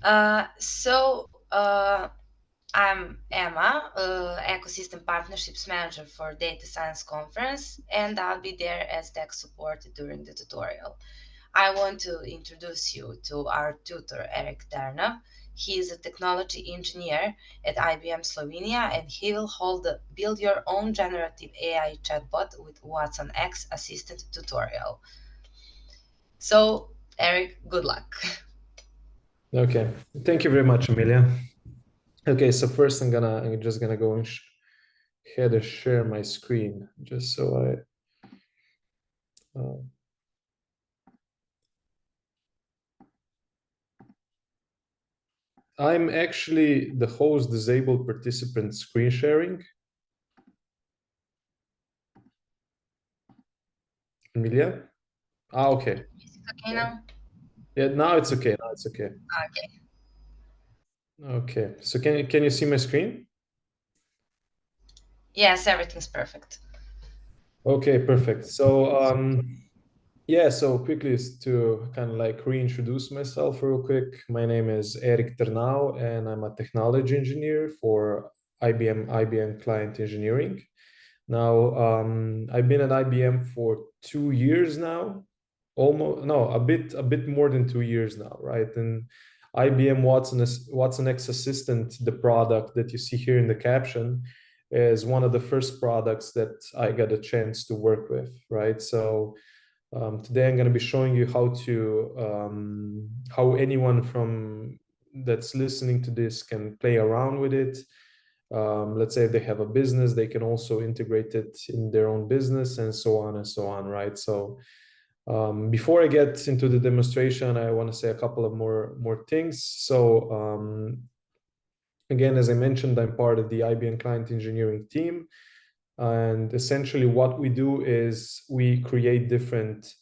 I'm Emma, Ecosystem Partnerships Manager for Data Science Conference, and I'll be there as tech support during the tutorial. I want to introduce you to our tutor, Erik Ternav. He is a technology engineer at IBM Slovenia, and he will hold the Build Your Own Generative AI Chatbot with Watsonx Assistant tutorial. So, Erik, good luck. Okay, thank you very much, Amelia. Okay, so first I'm just gonna go ahead and share my screen just so I'm actually the host disabled participant screen sharing. Amelia? Okay. Is it okay now? Yeah, now it's okay. Now it's okay. Okay. Okay. So can you see my screen? Yes, everything's perfect. Okay, perfect. So yeah, so quickly to kind of like reintroduce myself real quick. My name is Erik Ternav, and I'm a technology engineer for IBM Client Engineering. Now, I've been at IBM for 2 years now, almost no, a bit more than 2 years now, right? And IBM Watsonx Assistant, the product that you see here in the caption, is one of the first products that I got a chance to work with, right? So today I'm going to be showing you how anyone from that's listening to this can play around with it. Let's say if they have a business, they can also integrate it in their own business and so on, right? So before I get into the demonstration, I want to say a couple of more things. So again, as I mentioned, I'm part of the IBM Client Engineering team. And essentially what we do is we create different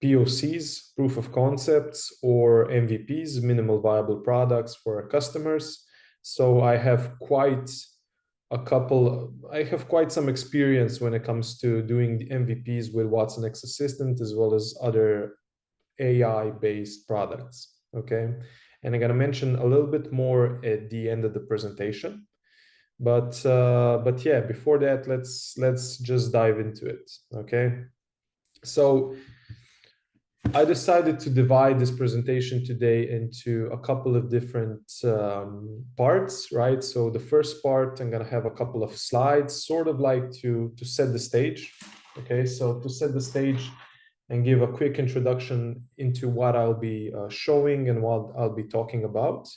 POCs, proof of concepts, or MVPs, minimal viable products for our customers. So I have quite some experience when it comes to doing the MVPs with Watsonx Assistant as well as other AI-based products. Okay. And I'm going to mention a little bit more at the end of the presentation. But yeah, before that, let's just dive into it. Okay. So I decided to divide this presentation today into a couple of different parts, right? So the first part, I'm going to have a couple of slides, sort of like to set the stage. Okay, so to set the stage and give a quick introduction into what I'll be showing and what I'll be talking about.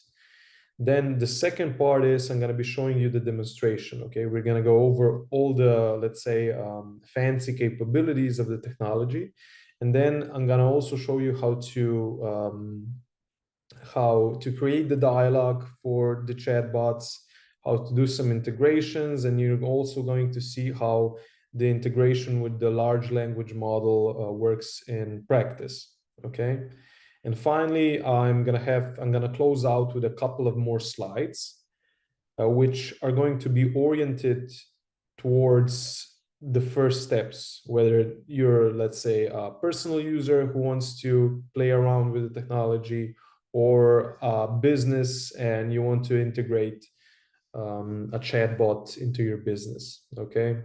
Then the second part is I'm going to be showing you the demonstration. Okay, we're going to go over all the, let's say, fancy capabilities of the technology. And then I'm going to also show you how to create the dialogue for the chatbots, how to do some integrations, and you're also going to see how the integration with the large language model works in practice. Okay. And finally, I'm gonna close out with a couple of more slides, which are going to be oriented towards the first steps, whether you're, let's say, a personal user who wants to play around with the technology, or a business and you want to integrate a chatbot into your business. Okay.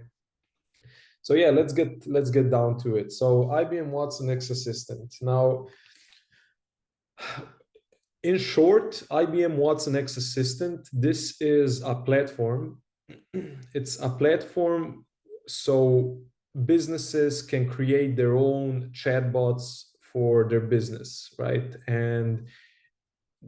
So yeah, let's get down to it. So IBM Watsonx Assistant. Now, in short, IBM Watsonx Assistant, this is a platform. It's a platform so businesses can create their own chatbots for their business, right? And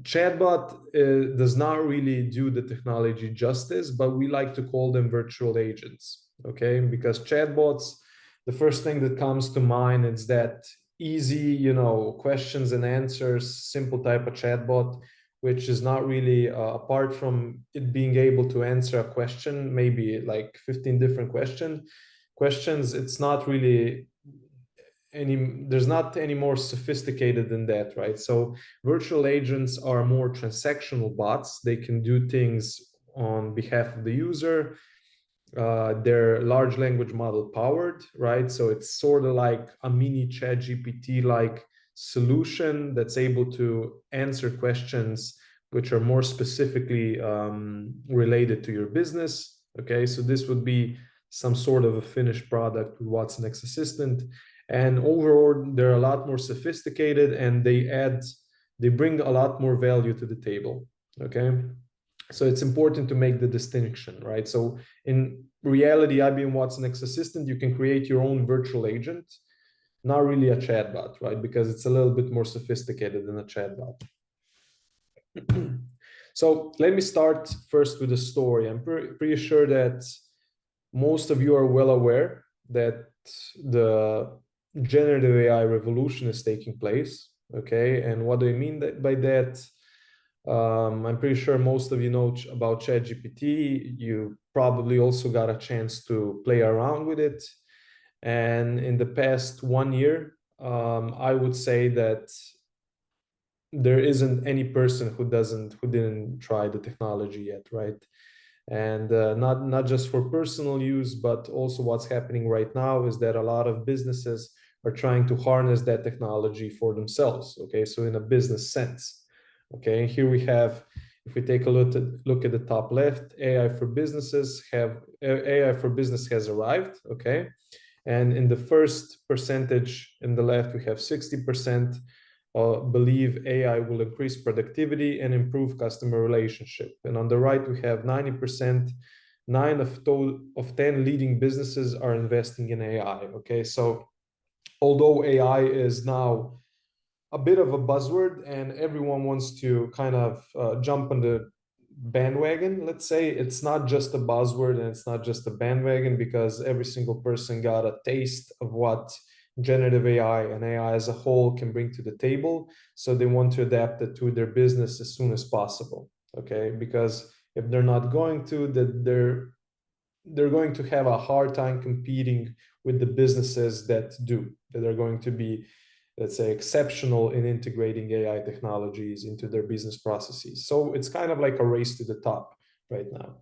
chatbot does not really do the technology justice, but we like to call them virtual agents, okay? Because chatbots, the first thing that comes to mind is that easy, questions and answers, simple type of chatbot, which is not really, apart from it being able to answer a question, maybe like 15 different questions, it's not really there's not any more sophisticated than that, right? So virtual agents are more transactional bots. They can do things on behalf of the user. They're large language model powered, right? So it's sort of like a mini chat GPT like solution that's able to answer questions which are more specifically related to your business. Okay, so this would be some sort of a finished product with Watsonx Assistant. And overall, they're a lot more sophisticated, and they bring a lot more value to the table. Okay, so it's important to make the distinction, right? So in reality, IBM Watsonx Assistant, you can create your own virtual agent, not really a chatbot, right? Because it's a little bit more sophisticated than a chatbot. So let me start first with a story. I'm pretty sure that most of you are well aware that the generative AI revolution is taking place. Okay, and what do I mean by that? I'm pretty sure most of you know about ChatGPT. You probably also got a chance to play around with it. And in the past 1 year, I would say that there isn't any person who didn't try the technology yet, right? And not just for personal use, but also what's happening right now is that a lot of businesses are trying to harness that technology for themselves. Okay, so in a business sense. Okay, here we have, if we take a look at the top left, AI for businesses AI for business has arrived. Okay, and in the first percentage in the left, we have 60% believe AI will increase productivity and improve customer relationship. And on the right, we have 90%, 9 of 10 leading businesses are investing in AI. Okay, so although AI is now a bit of a buzzword and everyone wants to kind of jump on the bandwagon, let's say, it's not just a buzzword and it's not just a bandwagon, because every single person got a taste of what generative AI and AI as a whole can bring to the table. So they want to adapt it to their business as soon as possible. Okay, because if they're not going to, that they're going to have a hard time competing with the businesses that are going to be, let's say, exceptional in integrating AI technologies into their business processes. So it's kind of like a race to the top right now.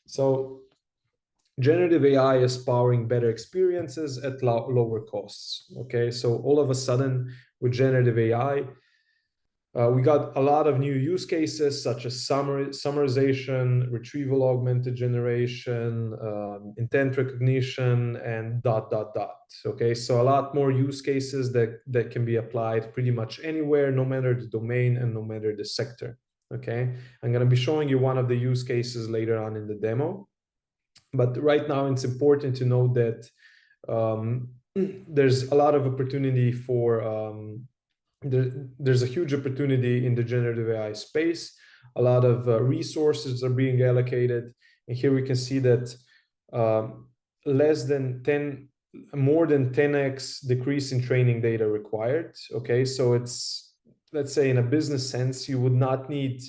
So generative AI is powering better experiences at lower costs. Okay, so all of a sudden with generative AI, we got a lot of new use cases such as summarization, retrieval augmented generation, intent recognition, and ... Okay, so a lot more use cases that can be applied pretty much anywhere, no matter the domain and no matter the sector. Okay, I'm going to be showing you one of the use cases later on in the demo. But right now, it's important to know that there's a lot of opportunity for there's a huge opportunity in the generative AI space. A lot of resources are being allocated. And here we can see that more than 10x decrease in training data required. Okay, so it's, let's say, in a business sense, you would not need,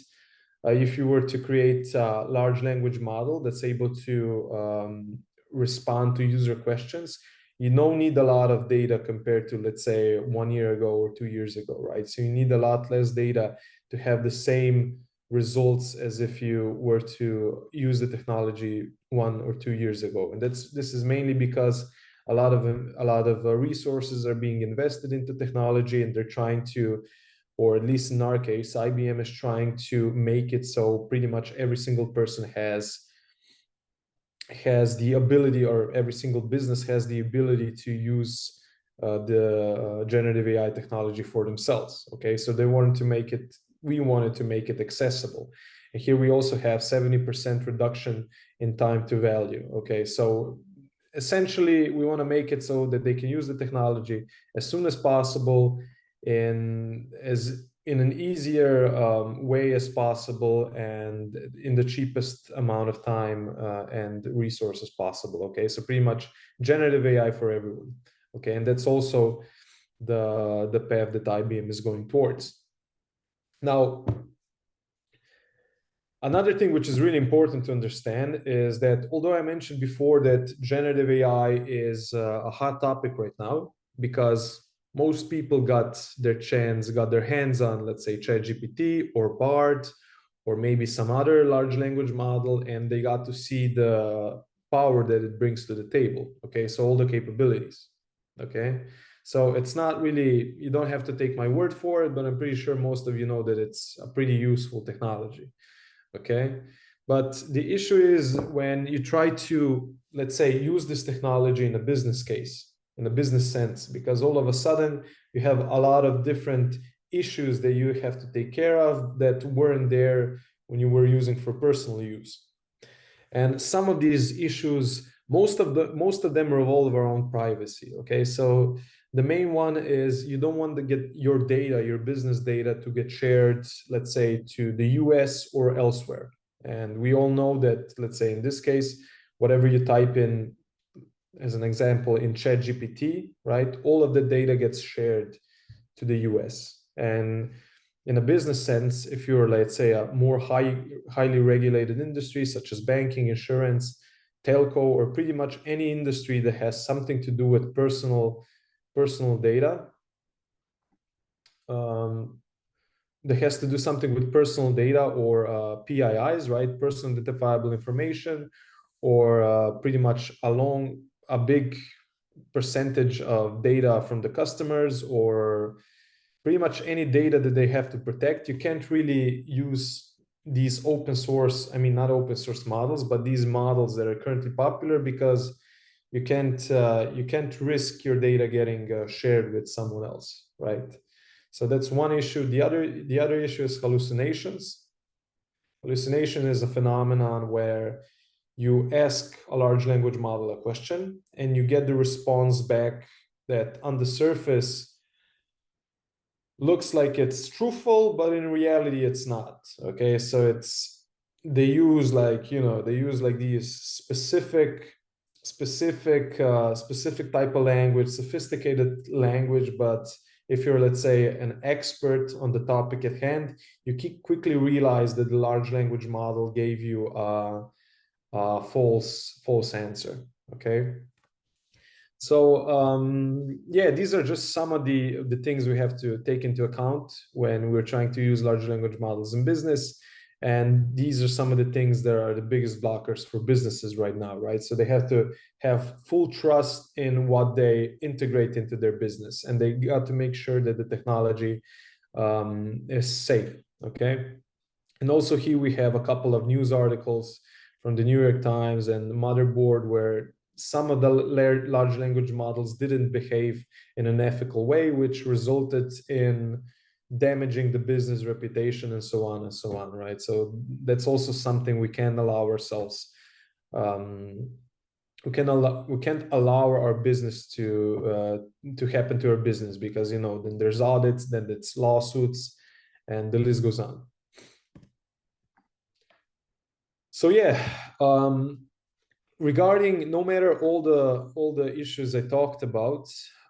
if you were to create a large language model that's able to respond to user questions, you don't need a lot of data compared to, let's say, 1 year ago or 2 years ago, right? So you need a lot less data to have the same results as if you were to use the technology 1 or 2 years ago. And this is mainly because a lot of resources are being invested into technology, and they're trying to, or at least in our case, IBM is trying to make it so pretty much every single person has the ability, or every single business has the ability to use the generative AI technology for themselves. Okay, so we wanted to make it accessible. And here we also have 70% reduction in time to value. Okay, so essentially we want to make it so that they can use the technology as soon as possible in an easier way as possible, and in the cheapest amount of time and resources possible. Okay, so pretty much generative AI for everyone. Okay, and that's also the path that IBM is going towards. Now, another thing which is really important to understand is that although I mentioned before that generative AI is a hot topic right now, because most people got their hands on, let's say, ChatGPT or Bard, or maybe some other large language model, and they got to see the power that it brings to the table. Okay, so all the capabilities. Okay, So it's not really, you don't have to take my word for it, but I'm pretty sure most of you know that it's a pretty useful technology. Okay. But the issue is when you try to, let's say, use this technology in a business case, in a business sense, because all of a sudden you have a lot of different issues that you have to take care of that weren't there when you were using for personal use. And some of these issues, most of them revolve around privacy. Okay, so the main one is you don't want to get your data, your business data, to get shared, let's say, to the US or elsewhere. And we all know that, let's say in this case, whatever you type in, as an example, in ChatGPT, right, all of the data gets shared to the US. And in a business sense, if you're, let's say, a more highly regulated industry such as banking, insurance, telco, or pretty much any industry that has something to do with personal data, that has to do something with personal data or PIIs, right? Personal identifiable information, or pretty much a big percentage of data from the customers, or pretty much any data that they have to protect. You can't really use these open source, I mean, not open source models, but these models that are currently popular, because you can't risk your data getting shared with someone else, right? So that's one issue. The other issue is hallucinations. Hallucination is a phenomenon where you ask a large language model a question and you get the response back that on the surface looks like it's truthful, but in reality it's not. Okay, so they use these specific type of language, sophisticated language, but if you're, let's say, an expert on the topic at hand, you quickly realize that the large language model gave you a false answer. Okay, so yeah, these are just some of the things we have to take into account when we're trying to use large language models in business. And these are some of the things that are the biggest blockers for businesses right now, right? So they have to have full trust in what they integrate into their business, and they got to make sure that the technology is safe. Okay. And also here we have a couple of news articles from the New York Times and Motherboard where some of the large language models didn't behave in an ethical way, which resulted in damaging the business reputation and so on and so on, right? So that's also something we can't allow ourselves. We can't allow our business to happen to our business, because then there's audits, then it's lawsuits, and the list goes on. So yeah, regarding, no matter all the issues I talked about,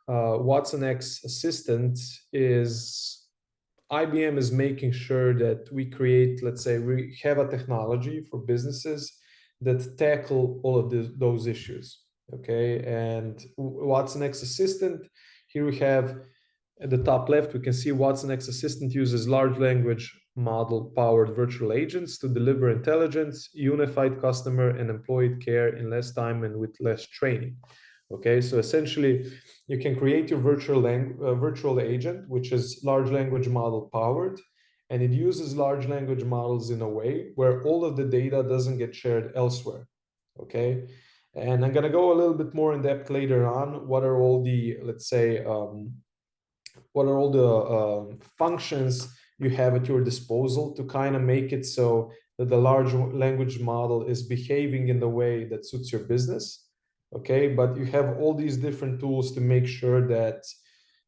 Watsonx Assistant is, IBM is making sure that we create, let's say, we have a technology for businesses that tackle all of those issues. Okay, and Watsonx Assistant, here we have at the top left, we can see Watsonx Assistant uses large language model powered virtual agents to deliver intelligence, unified customer and employee care in less time and with less training. Okay, so essentially you can create your virtual agent, which is large language model powered, and it uses large language models in a way where all of the data doesn't get shared elsewhere. Okay, and I'm going to go a little bit more in depth later on. What are all the, let's say, what are all the functions you have at your disposal to kind of make it so that the large language model is behaving in the way that suits your business. Okay, but you have all these different tools to make sure that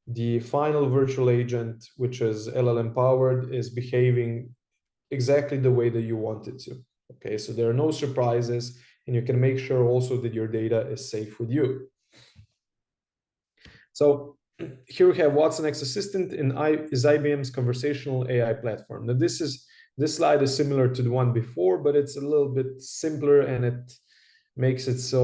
the final virtual agent, which is LLM powered, is behaving exactly the way that you want it to. Okay, so there are no surprises, and you can make sure also that your data is safe with you. So here we have Watsonx Assistant is IBM's conversational AI platform. Now this slide is similar to the one before, but it's a little bit simpler, and it makes it so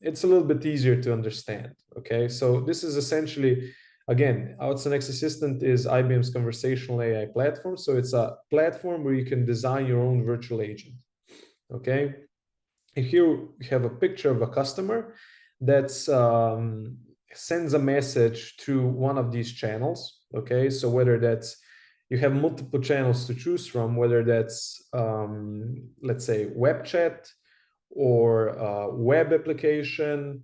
it's a little bit easier to understand. Okay, so this is essentially, again, Watsonx Assistant is IBM's conversational AI platform. So it's a platform where you can design your own virtual agent. Okay, and here we have a picture of a customer that's sends a message to one of these channels. Okay, so whether that's, you have multiple channels to choose from, whether that's let's say web chat or web application,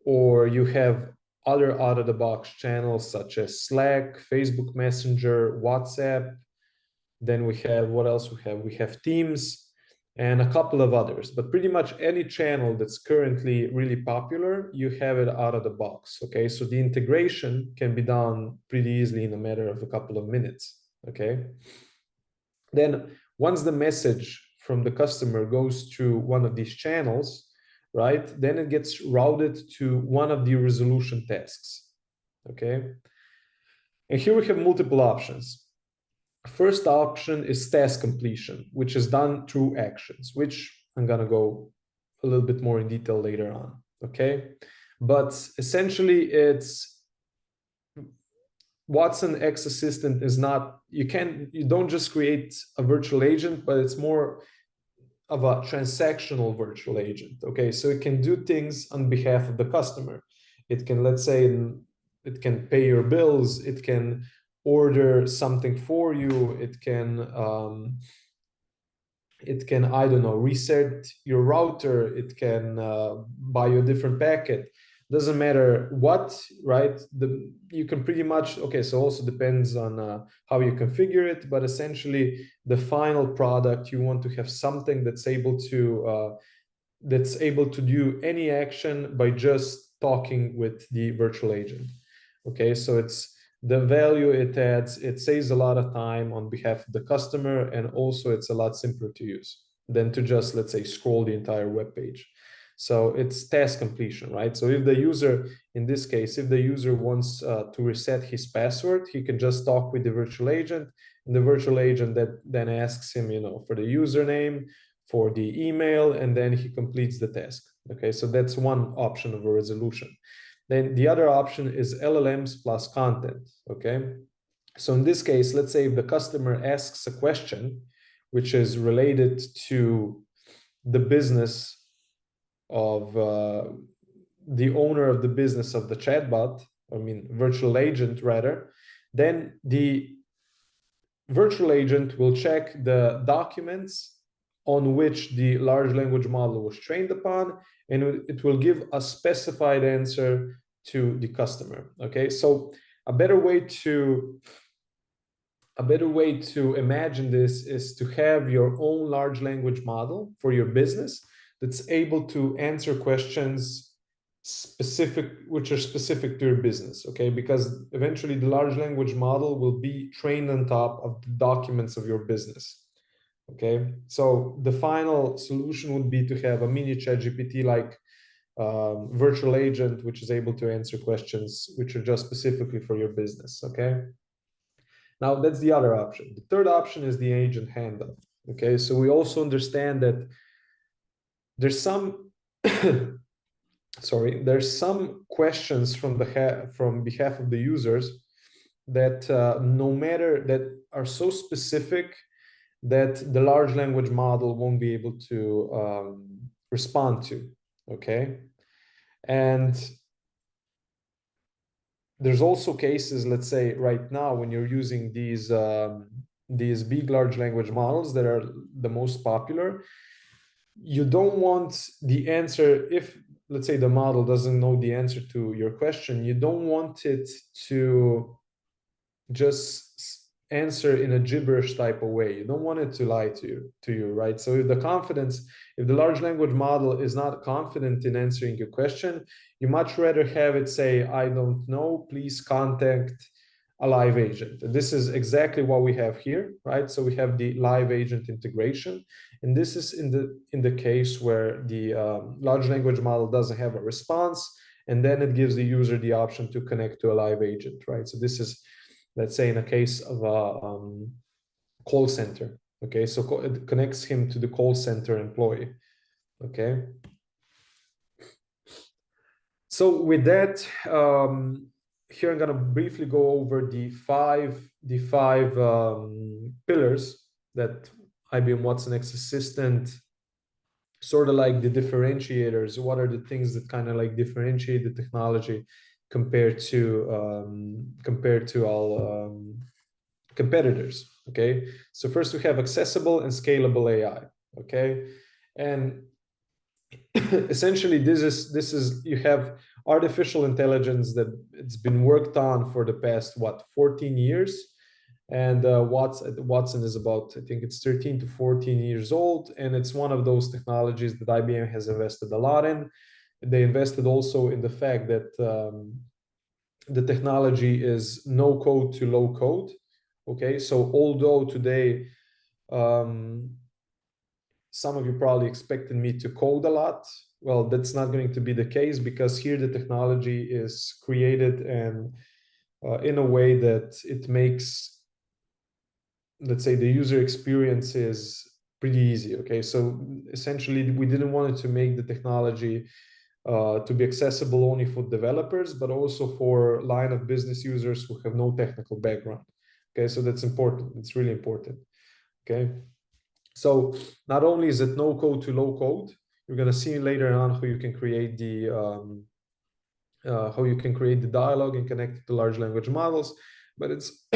or you have other out of the box channels such as Slack, Facebook Messenger, WhatsApp. Then we have, what else we have? We have Teams and a couple of others, but pretty much any channel that's currently really popular, you have it out of the box. Okay, so the integration can be done pretty easily in a matter of a couple of minutes. Okay, then once the message from the customer goes to one of these channels, right, then it gets routed to one of the resolution tasks. Okay, and here we have multiple options. First option is task completion, which is done through actions, which I'm going to go a little bit more in detail later on. Okay, but essentially it's Watsonx assistant is not, you don't just create a virtual agent, but it's more of a transactional virtual agent. Okay, so it can do things on behalf of the customer. It can, let's say, it can pay your bills, it can order something for you, it can I don't know, reset your router, it can buy you a different packet. Doesn't matter what, right? You can pretty much, okay, so also depends on how you configure it, but essentially the final product, you want to have something that's able to do any action by just talking with the virtual agent. Okay, so it's the value it adds, it saves a lot of time on behalf of the customer, and also it's a lot simpler to use than to just, let's say, scroll the entire web page. So it's task completion, right? So if the user, in this case, if the user wants to reset his password, he can just talk with the virtual agent, and the virtual agent that then asks him, for the username, for the email, and then he completes the task. Okay, so that's one option of a resolution. Then the other option is LLMs plus content. Okay, so in this case, let's say if the customer asks a question which is related to the business of the owner of the business of the chatbot, I mean virtual agent rather, then the virtual agent will check the documents on which the large language model was trained upon, and it will give a specified answer to the customer. Okay, so a better way to imagine this is to have your own large language model for your business that's able to answer questions which are specific to your business. Okay, because eventually the large language model will be trained on top of the documents of your business. Okay, so the final solution would be to have a mini ChatGPT like virtual agent, which is able to answer questions which are just specifically for your business. Okay, now that's the other option. The third option is the agent handoff. Okay, so we also understand that there's some there's some questions from behalf of the users that no matter that are so specific that the large language model won't be able to respond to. Okay, and there's also cases, let's say right now, when you're using these big large language models that are the most popular, you don't want the answer, if let's say the model doesn't know the answer to your question, you don't want it to just answer in a gibberish type of way. You don't want it to lie to you, right? So if the large language model is not confident in answering your question, you much rather have it say, I don't know, please contact a live agent. And this is exactly what we have here, right? So we have the live agent integration, and this is in the case where the large language model doesn't have a response, and then it gives the user the option to connect to a live agent, right? So this is, let's say, in a case of a call center. Okay, so it connects him to the call center employee. Okay, so with that, here I'm going to briefly go over the five pillars that IBM Watsonx Assistant, sort of like the differentiators. What are the things that kind of like differentiate the technology compared to all competitors. Okay, so first we have accessible and scalable AI. Okay, and essentially this is you have artificial intelligence that it's been worked on for the past 14 years, and Watson is about, I think it's 13 to 14 years old, and it's one of those technologies that IBM has invested a lot in. They invested also in the fact that the technology is no code to low code. Okay, so although today um, some of you probably expected me to code a lot, well, that's not going to be the case, because here the technology is created and in a way that it makes, let's say, the user experience is pretty easy. Okay, so essentially we didn't want it to make the technology to be accessible only for developers, but also for line of business users who have no technical background. Okay, so that's important. It's really important. Okay, so not only is it no code to low code, you're going to see later on how you can create the dialogue and connect it to large language models, but it's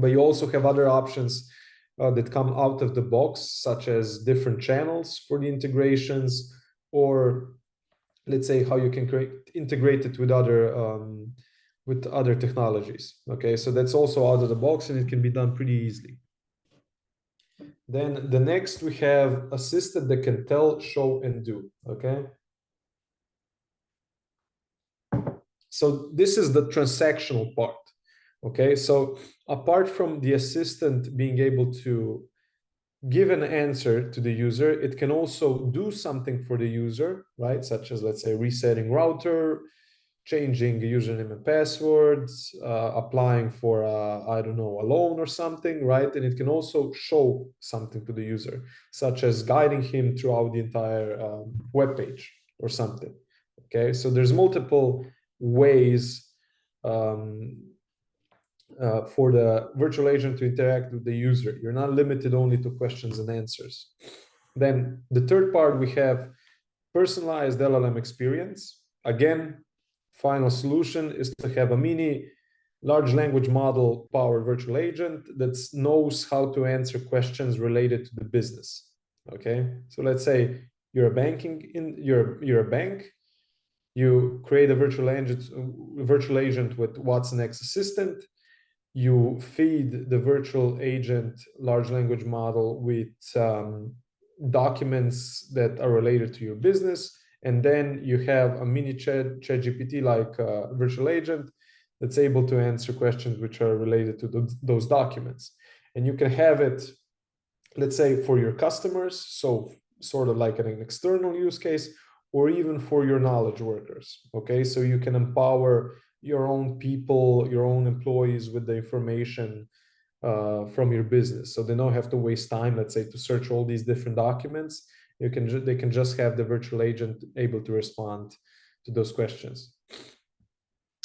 but you also have other options that come out of the box, such as different channels for the integrations, or let's say how you can integrate it with other technologies. Okay, so that's also out of the box, and it can be done pretty easily. Then the next we have assisted that can tell, show, and do. Okay, so this is the transactional part. Okay, so apart from the assistant being able to give an answer to the user, it can also do something for the user, right? Such as, let's say, resetting router, changing username and passwords, applying for I don't know, a loan or something, right? And it can also show something to the user, such as guiding him throughout the entire web page or something. Okay, so there's multiple ways for the virtual agent to interact with the user. You're not limited only to questions and answers. Then the third part, we have personalized LLM experience. Again, final solution is to have a mini large language model powered virtual agent that knows how to answer questions related to the business. Okay, so let's say you're a bank. You create a virtual agent with Watsonx assistant. You feed the virtual agent large language model with documents that are related to your business, and then you have a mini ChatGPT like virtual agent that's able to answer questions which are related to those documents. And you can have it, let's say, for your customers, so sort of like an external use case, or even for your knowledge workers. Okay, so you can empower your own people, your own employees with the information from your business, so they don't have to waste time, let's say, to search all these different documents. They can just have the virtual agent able to respond to those questions.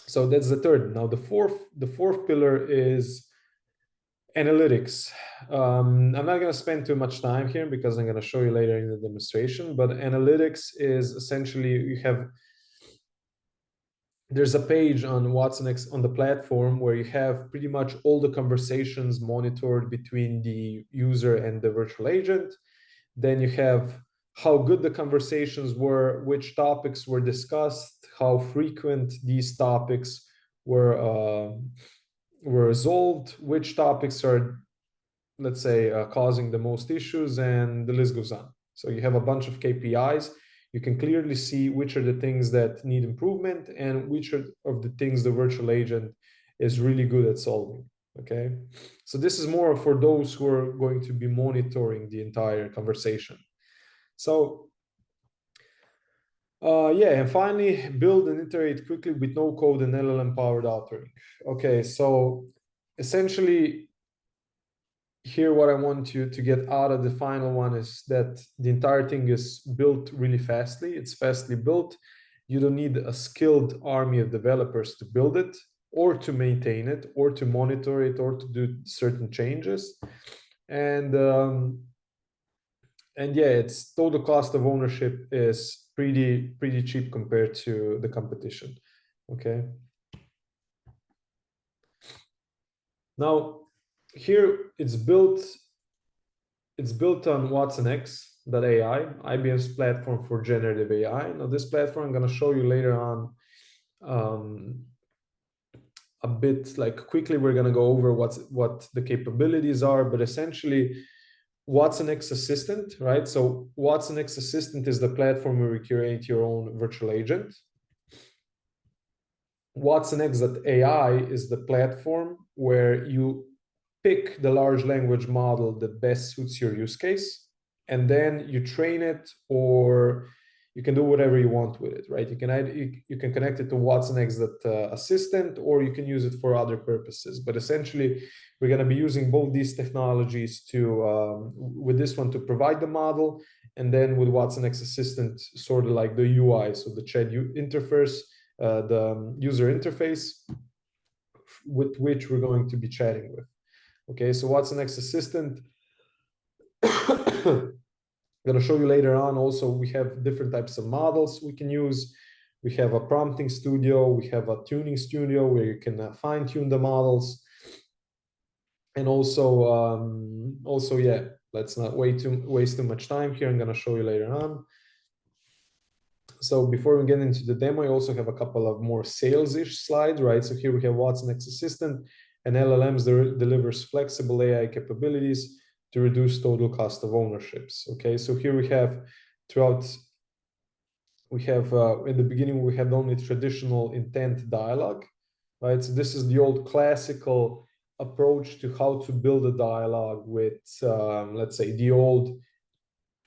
So that's the third. Now the fourth pillar is analytics. I'm not going to spend too much time here because I'm going to show you later in the demonstration, but analytics is essentially there's a page on Watsonx on the platform where you have pretty much all the conversations monitored between the user and the virtual agent. Then you have how good the conversations were, which topics were discussed, how frequent these topics were resolved, which topics are, let's say, causing the most issues, and the list goes on. So you have a bunch of KPIs. You can clearly see which are the things that need improvement and which are of the things the virtual agent is really good at solving. Okay, so this is more for those who are going to be monitoring the entire conversation. So yeah, and finally, build and iterate quickly with no code and LLM powered authoring. Okay, so essentially here what I want you to get out of the final one is that the entire thing is built really fastly. It's fastly built. You don't need a skilled army of developers to build it, or to maintain it, or to monitor it, or to do certain changes. And yeah, its total cost of ownership is pretty cheap compared to the competition. Okay. Now, here it's built on Watsonx.ai, IBM's platform for generative AI. Now, this platform I'm going to show you later on um, a bit like quickly. We're going to go over what the capabilities are, but essentially Watsonx Assistant, right? So Watsonx Assistant is the platform where you create your own virtual agent. Watsonx.ai is the platform where you pick the large language model that best suits your use case, and then you train it, or you can do whatever you want with it, right? You can connect it to Watsonx assistant, or you can use it for other purposes. But essentially, we're going to be using both these technologies to with this one to provide the model, and then with Watsonx assistant, sort of like the UI, so the chat interface, the user interface with which we're going to be chatting with. Okay, so Watsonx assistant, I'm going to show you later on. Also, we have different types of models we can use. We have a prompting studio, we have a tuning studio where you can fine tune the models. And also, yeah, let's not waste too much time here. I'm going to show you later on. So before we get into the demo, I also have a couple of more sales-ish slides, right? So here we have Watsonx Assistant and LLMs delivers flexible AI capabilities to reduce total cost of ownerships. Okay, so here we have in the beginning, we had only traditional intent dialogue, right? So this is the old classical approach to how to build a dialogue with, let's say, the old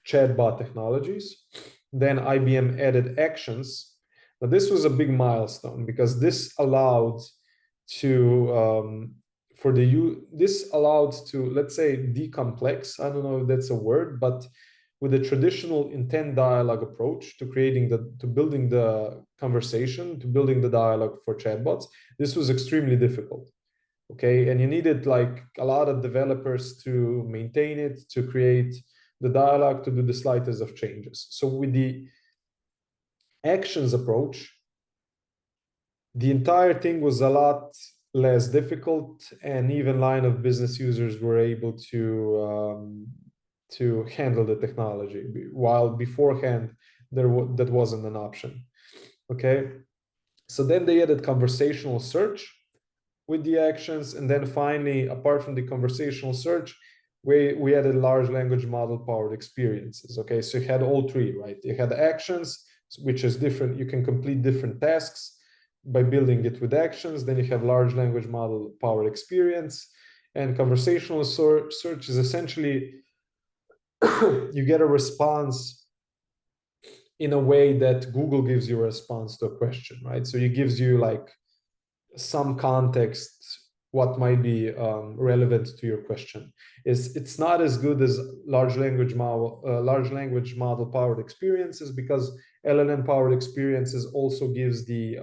chatbot technologies. Then IBM added actions. But this was a big milestone because this allowed to let's say decomplex. I don't know if that's a word, but with a traditional intent dialogue approach to building the conversation, to building the dialogue for chatbots, this was extremely difficult. Okay, and you needed like a lot of developers to maintain it, to create the dialogue, to do the slightest of changes. So with the actions approach, the entire thing was a lot less difficult, and even line of business users were able to handle the technology, while beforehand that wasn't an option. Okay, so then they added conversational search with the actions, and then finally, apart from the conversational search, we added large language model powered experiences. Okay, so you had all three, right? You had actions, which is different. You can complete different tasks by building it with actions. Then you have large language model powered experience, and conversational search is essentially you get a response in a way that Google gives you a response to a question, right? So it gives you like some context what might be relevant to your question. It's not as good as large language model powered experiences, because LLM powered experiences also gives the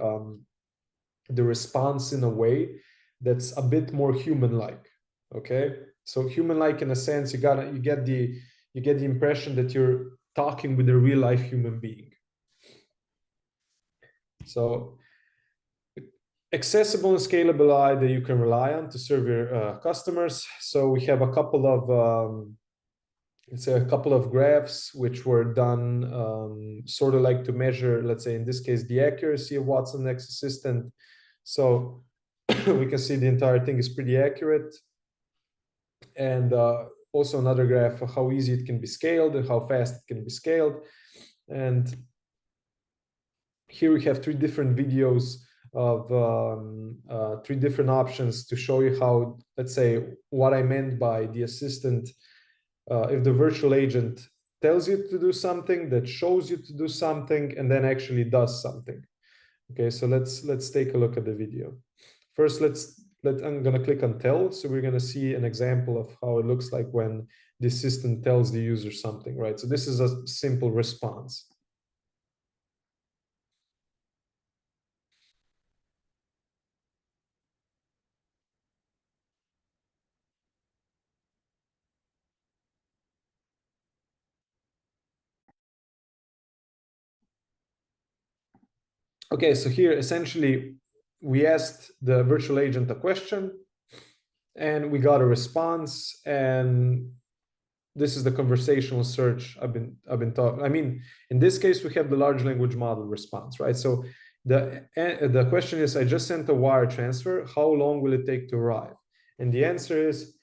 response in a way that's a bit more human like. Okay, so human like in a sense, you get the impression that you're talking with a real life human being. So accessible and scalable AI that you can rely on to serve your customers. So we have a couple of let's say a couple of graphs which were done sort of like to measure, let's say in this case, the accuracy of Watsonx Assistant. So we can see the entire thing is pretty accurate. And also another graph of how easy it can be scaled and how fast it can be scaled. And here we have three different videos of three different options to show you how, let's say, what I meant by the assistant. If the virtual agent tells you to do something, that shows you to do something, and then actually does something. Okay, so let's take a look at the video. First, I'm gonna click on tell. So we're gonna see an example of how it looks like when the assistant tells the user something, right? So this is a simple response. Okay, so here essentially we asked the virtual agent a question and we got a response, and this is the conversational search I've been talking. I mean, in this case, we have the large language model response, right? So the question is, I just sent a wire transfer. How long will it take to arrive? And the answer is,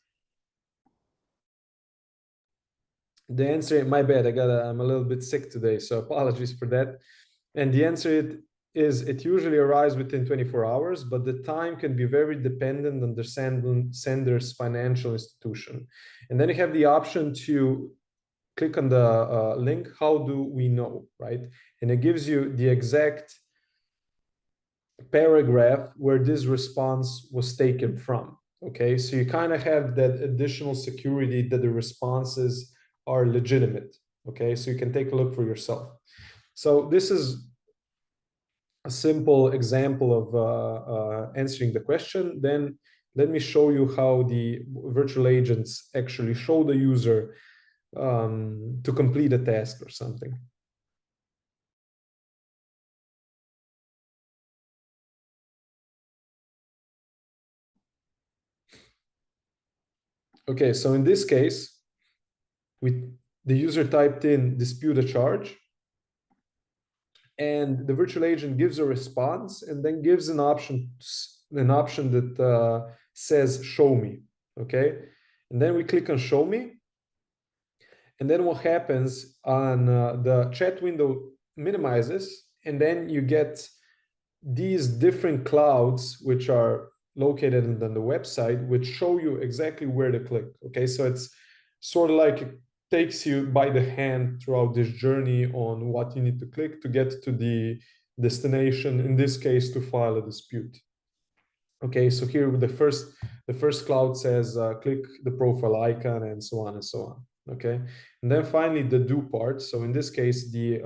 my bad, I'm a little bit sick today, so apologies for that. And the answer is it usually arrives within 24 hours, but the time can be very dependent on the sender's financial institution. And then you have the option to click on the link, how do we know, right? And it gives you the exact paragraph where this response was taken from. Okay, so you kind of have that additional security that the responses are legitimate. Okay, so you can take a look for yourself. So this is a simple example of answering the question. Then let me show you how the virtual agents actually show the user to complete a task or something. Okay, so in this case, the user typed in dispute a charge, and the virtual agent gives a response and then gives an option that says show me. Okay, and then we click on show me, and then what happens on the chat window minimizes, and then you get these different clouds which are located on the website, which show you exactly where to click. Okay, so it's sort of like it takes you by the hand throughout this journey on what you need to click to get to the destination, in this case to file a dispute. Okay, so here the first cloud says click the profile icon and so on and so on. Okay, and then finally the do part. So in this case, the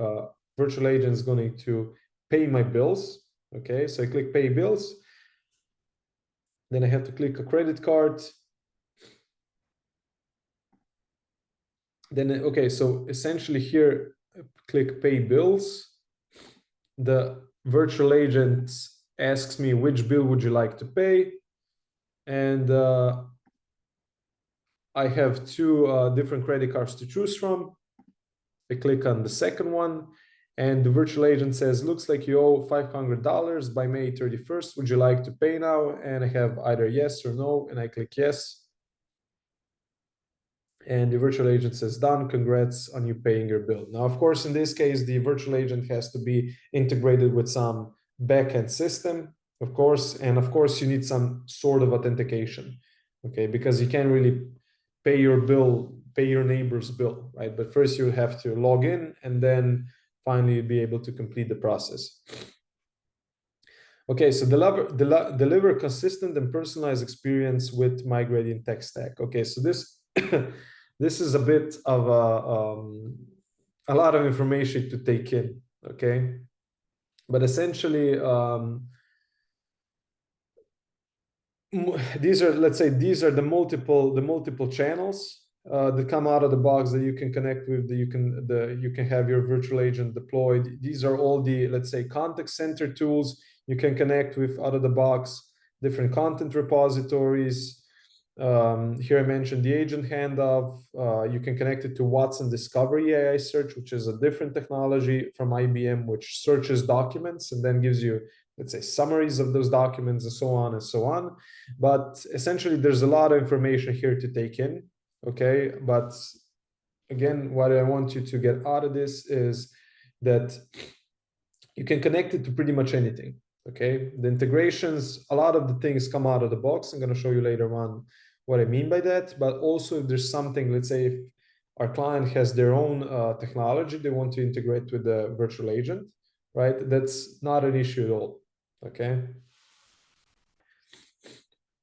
virtual agent is going to pay my bills. Okay, so I click pay bills. Then I have to click a credit card. Then, okay, so essentially here, click pay bills. The virtual agent asks me which bill would you like to pay. And I have two different credit cards to choose from. I click on the second one, and the virtual agent says, looks like you owe $500 by May 31st. Would you like to pay now? And I have either yes or no, and I click yes. And the virtual agent says, done, congrats on you paying your bill. Now, of course, in this case, the virtual agent has to be integrated with some backend system, of course, and of course, you need some sort of authentication, okay, because you can't really pay your bill, pay your neighbor's bill, right? But first you have to log in and then finally be able to complete the process. Okay, so deliver consistent and personalized experience with migrating tech stack. Okay, so this this is a bit of a lot of information to take in. Okay, but essentially these are, let's say, these are the multiple channels that come out of the box that you can connect with, that you can have your virtual agent deployed. These are all the, let's say, contact center tools you can connect with out of the box, different content repositories. Here I mentioned the agent handoff. You can connect it to Watson Discovery AI Search, which is a different technology from IBM, which searches documents and then gives you, let's say, summaries of those documents and so on and so on. But essentially, there's a lot of information here to take in. Okay, but again, what I want you to get out of this is that you can connect it to pretty much anything. Okay, the integrations, a lot of the things come out of the box. I'm going to show you later on what I mean by that. But also, if there's something, let's say, if our client has their own technology they want to integrate with the virtual agent, right? That's not an issue at all. Okay.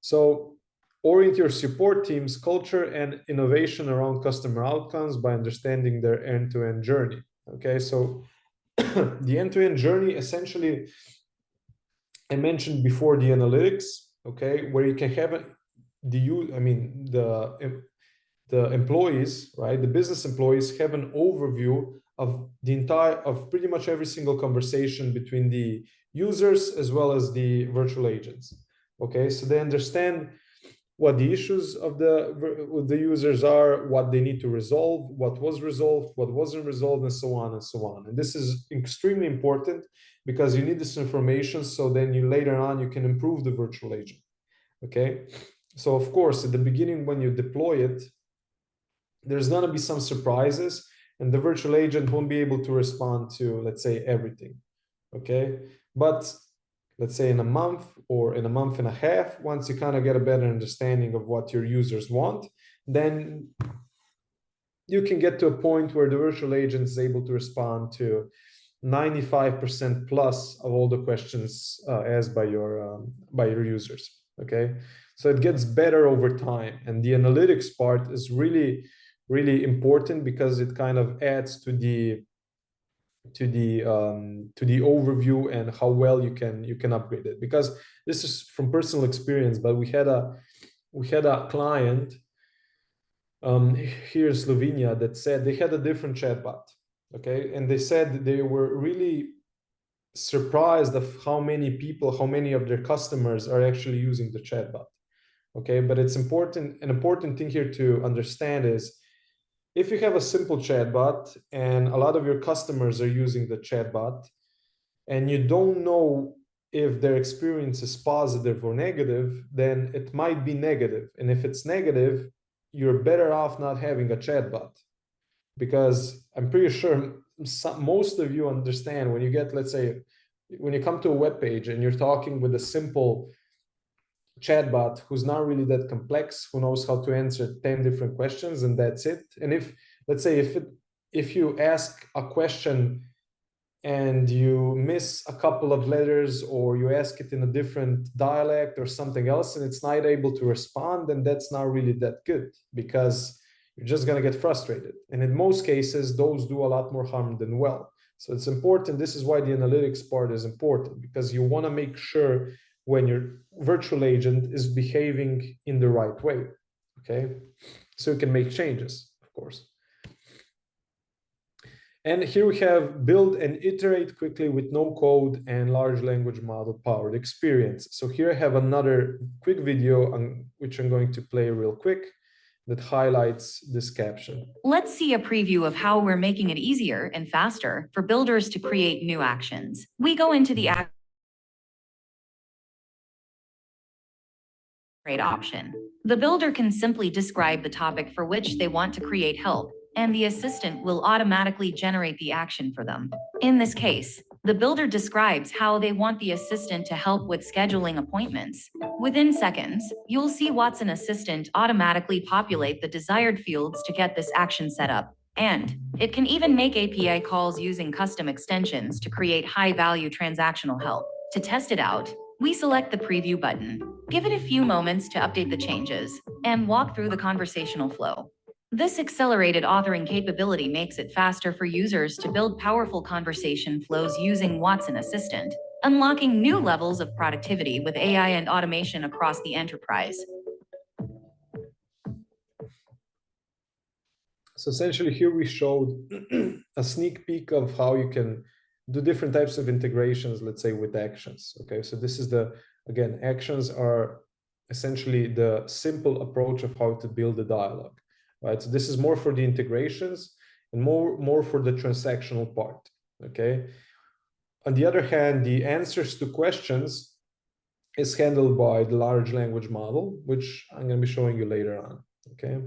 So orient your support team's culture and innovation around customer outcomes by understanding their end-to-end journey. Okay, so the end-to-end journey, essentially, I mentioned before the analytics, okay, where you can have the employees, right, the business employees have an overview of pretty much every single conversation between the users as well as the virtual agents. Okay, so they understand what the issues of the users are, what they need to resolve, what was resolved, what wasn't resolved, and so on and so on. And this is extremely important because you need this information so then you later on you can improve the virtual agent. Okay, so of course at the beginning when you deploy it, there's going to be some surprises and the virtual agent won't be able to respond to, let's say, everything. Okay, but let's say in a month or in a month and a half, once you kind of get a better understanding of what your users want, then you can get to a point where the virtual agent is able to respond to 95% plus of all the questions asked by your users. Okay, so it gets better over time, and the analytics part is really, really important because it kind of adds to the overview and how well you can upgrade it. Because this is from personal experience, but we had a client here in Slovenia that said they had a different chatbot. Okay, and they said they were really surprised of how many of their customers are actually using the chatbot. Okay, but it's important. An important thing here to understand is if you have a simple chatbot and a lot of your customers are using the chatbot and you don't know if their experience is positive or negative, then it might be negative. And if it's negative, you're better off not having a chatbot, because I'm pretty sure most of you understand when you get, let's say, when you come to a web page and you're talking with a simple chatbot who's not really that complex, who knows how to answer 10 different questions and that's it. And if, let's say, if you ask a question and you miss a couple of letters or you ask it in a different dialect or something else and it's not able to respond, then that's not really that good, because you're just going to get frustrated. And in most cases, those do a lot more harm than well. So it's important. This is why the analytics part is important, because you want to make sure when your virtual agent is behaving in the right way. Okay, so you can make changes, of course. And here we have build and iterate quickly with no code and large language model powered experience. So here I have another quick video on which I'm going to play real quick that highlights this caption. Let's see a preview of how we're making it easier and faster for builders to create new actions. We go into the create option. The builder can simply describe the topic for which they want to create help, and the assistant will automatically generate the action for them. In this case, the builder describes how they want the assistant to help with scheduling appointments. Within seconds, you'll see Watson Assistant automatically populate the desired fields to get this action set up. And it can even make API calls using custom extensions to create high-value transactional help. To test it out, we select the preview button, give it a few moments to update the changes, and walk through the conversational flow. This accelerated authoring capability makes it faster for users to build powerful conversation flows using Watson Assistant, unlocking new levels of productivity with AI and automation across the enterprise. So essentially here we showed a sneak peek of how you can do different types of integrations, let's say with actions. Okay, so this is again, actions are essentially the simple approach of how to build a dialogue, right? So this is more for the integrations and more for the transactional part, okay? On the other hand, the answers to questions is handled by the large language model, which I'm going to be showing you later on, okay?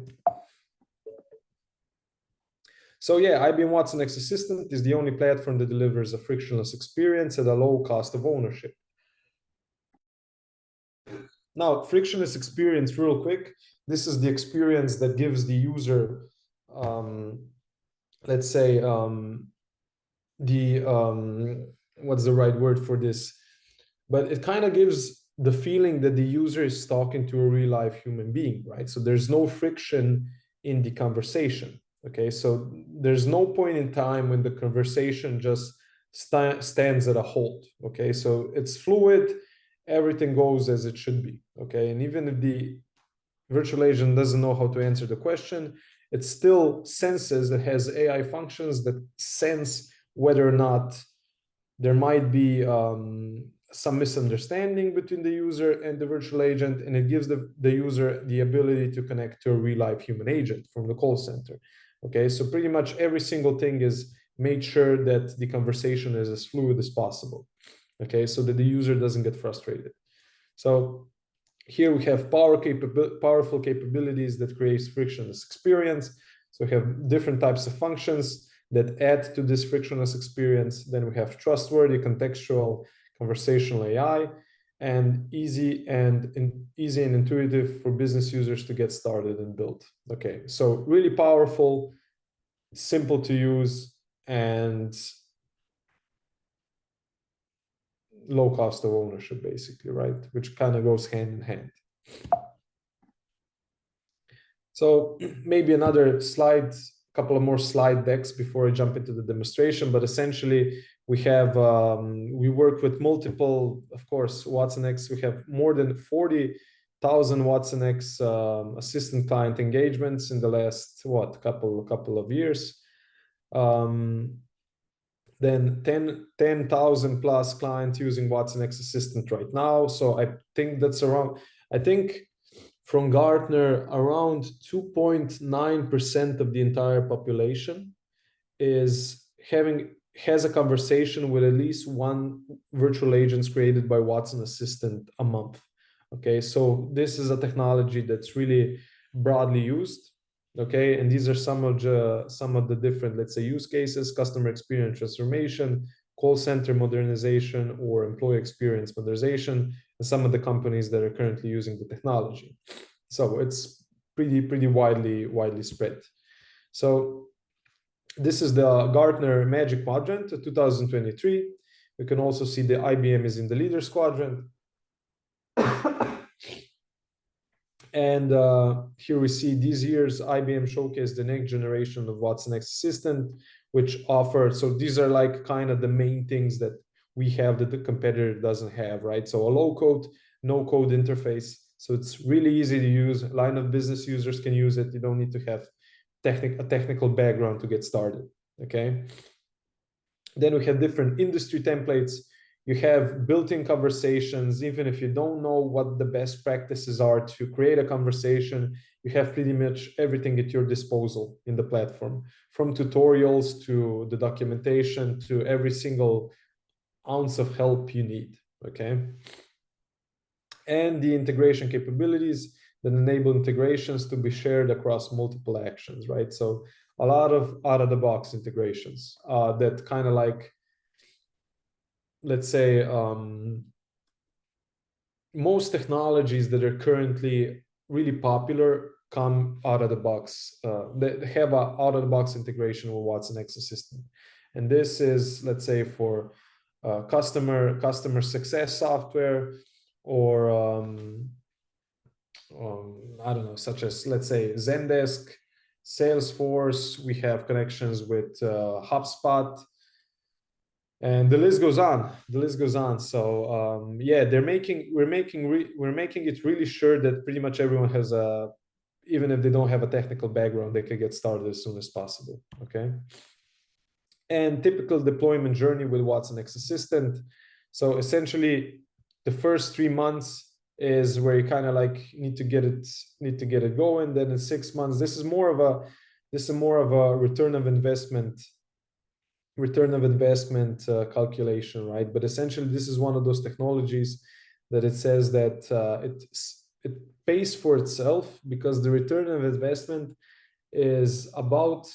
So yeah, IBM Watsonx Assistant is the only platform that delivers a frictionless experience at a low cost of ownership. Now, frictionless experience, real quick, this is the experience that gives the user, let's say, what's the right word for this? But it kind of gives the feeling that the user is talking to a real life human being, right? So there's no friction in the conversation. Okay, so there's no point in time when the conversation just stands at a halt. Okay, so it's fluid, everything goes as it should be. Okay, and even if virtual agent doesn't know how to answer the question. It still senses, it has AI functions that sense whether or not there might be some misunderstanding between the user and the virtual agent, and it gives the user the ability to connect to a real life human agent from the call center. Okay, so pretty much every single thing is made sure that the conversation is as fluid as possible. Okay, so that the user doesn't get frustrated. So here we have powerful capabilities that creates frictionless experience. So we have different types of functions that add to this frictionless experience. Then we have trustworthy, contextual, conversational AI, and easy and intuitive for business users to get started and build. Okay, so really powerful, simple to use, and low cost of ownership, basically, right? Which kind of goes hand in hand. So maybe another slide, a couple of more slide decks before I jump into the demonstration. But essentially, we have we work with multiple, of course, Watsonx. We have more than 40,000 Watsonx assistant client engagements in the last couple of years. Then 10,000 plus clients using Watsonx Assistant right now. So I think that's around, I think from Gartner, around 2.9% of the entire population has a conversation with at least one virtual agent created by Watson Assistant a month. Okay, so this is a technology that's really broadly used. Okay, and these are some of the different, let's say, use cases: customer experience transformation, call center modernization, or employee experience modernization, and some of the companies that are currently using the technology. So it's pretty widely spread. So this is the Gartner Magic Quadrant 2023. You can also see the IBM is in the Leaders Quadrant. And here we see this year's IBM showcased the next generation of Watsonx Assistant, which offered, so these are like kind of the main things that we have that the competitor doesn't have, right? So a low code, no code interface. So it's really easy to use. Line of business users can use it. You don't need to have a technical background to get started, okay? Then we have different industry templates. You have built-in conversations. Even if you don't know what the best practices are to create a conversation, you have pretty much everything at your disposal in the platform, from tutorials to the documentation to every single ounce of help you need, okay? And the integration capabilities that enable integrations to be shared across multiple actions, right? So a lot of out-of-the-box integrations that kind of like, let's say, most technologies that are currently really popular come out of the box. They have an out-of-the-box integration with Watsonx Assistant. And this is, let's say, for customer success software, or I don't know, such as, let's say, Zendesk, Salesforce. We have connections with HubSpot, and the list goes on. The list goes on. So yeah, we're making it really sure that pretty much everyone has a, even if they don't have a technical background, they can get started as soon as possible. Okay. And typical deployment journey with Watsonx Assistant. So essentially, the first 3 months is where you kind of like need to get it going. Then in 6 months, this is more of a return of investment calculation, right? But essentially, this is one of those technologies that it says that it pays for itself, because the return of investment is about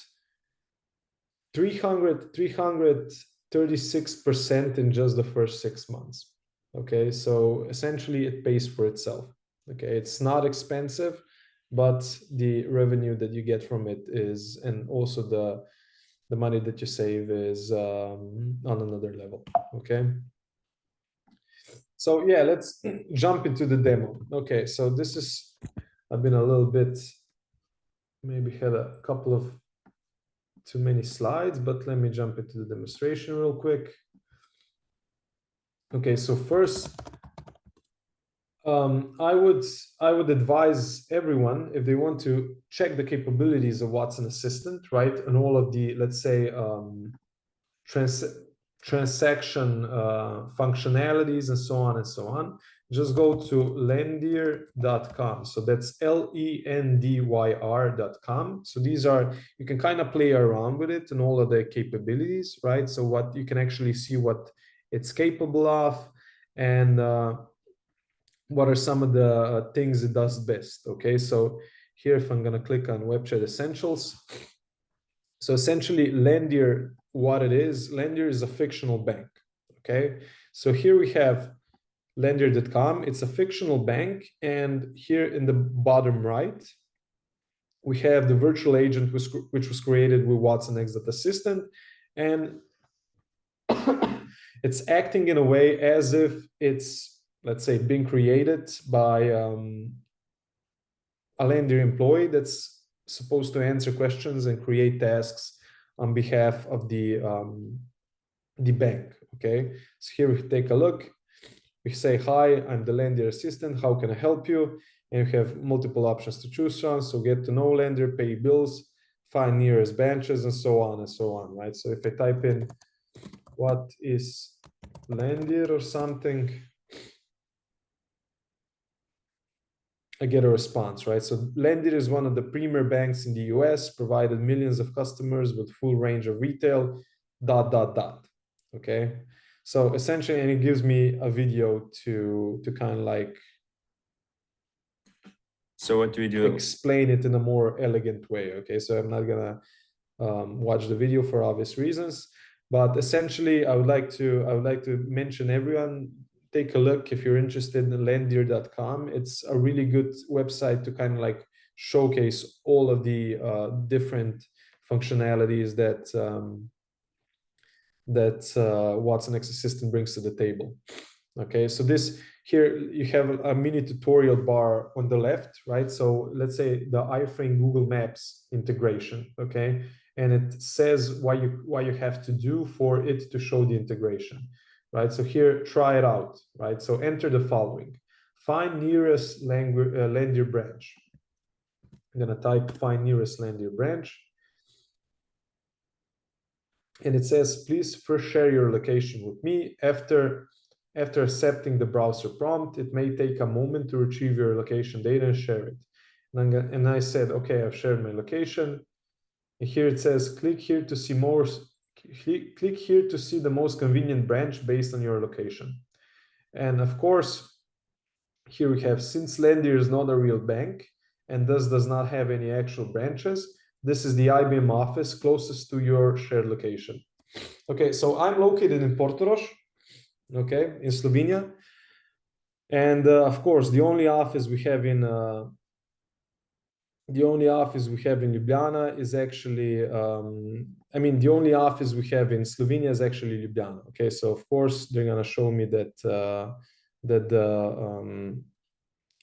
336% in just the first 6 months. Okay, so essentially it pays for itself. Okay, it's not expensive, but the revenue that you get from it is, and also the money that you save is on another level. Okay, so yeah, let's jump into the demo. Okay, so this is, I've been a little bit, maybe had a couple of too many slides, but let me jump into the demonstration real quick. Okay, so first I would advise everyone, if they want to check the capabilities of Watson Assistant, right, and all of the, let's say, transaction functionalities and so on, just go to lendyr.com. So that's lendyr.com. So these are, you can kind of play around with it and all of the capabilities, right? So what you can actually see what it's capable of, and what are some of the things it does best. Okay, so here, if I'm going to click on Web Chat Essentials, so essentially Lendyr, what it is, Lendyr is a fictional bank. Okay, so here we have lendyr.com. It's a fictional bank, and here in the bottom right, we have the virtual agent which was created with Watsonx Assistant, and it's acting in a way as if it's, let's say, being created by a Lendyr employee that's supposed to answer questions and create tasks on behalf of the bank. Okay, so here we take a look. We say, hi, I'm the Lendyr assistant. How can I help you? And we have multiple options to choose from. So get to know Lendyr, pay bills, find nearest branches, and so on and so on, right? So if I type in what is Lendyr or something, I get a response, right? So Lendyr is one of the premier banks in the US, provided millions of customers with full range of retail, ... Okay, so essentially, and it gives me a video to kind of like, so what do we do? Explain it in a more elegant way. Okay, so I'm not gonna watch the video for obvious reasons, but essentially, I would like to mention everyone, take a look if you're interested in lendyr.com. It's a really good website to kind of like showcase all of the different functionalities that Watsonx Assistant brings to the table. Okay, so this here, you have a mini tutorial bar on the left, right? So let's say the iframe Google Maps integration, okay? And it says what you have to do for it to show the integration, right? So here, try it out, right? So enter the following. Find nearest Lendyr branch. I'm gonna type find nearest Lendyr branch. And it says, please first share your location with me. After accepting the browser prompt, it may take a moment to retrieve your location data and share it. And I said, okay, I've shared my location. And here it says, click here to see more. Click here to see the most convenient branch based on your location. And of course, here we have, since Lendyr is not a real bank and thus does not have any actual branches, this is the IBM office closest to your shared location. Okay, so I'm located in Portorož, okay, in Slovenia. And of course, the only office we have in Ljubljana is actually, the only office we have in Slovenia is actually Ljubljana. Okay, so of course they're gonna show me that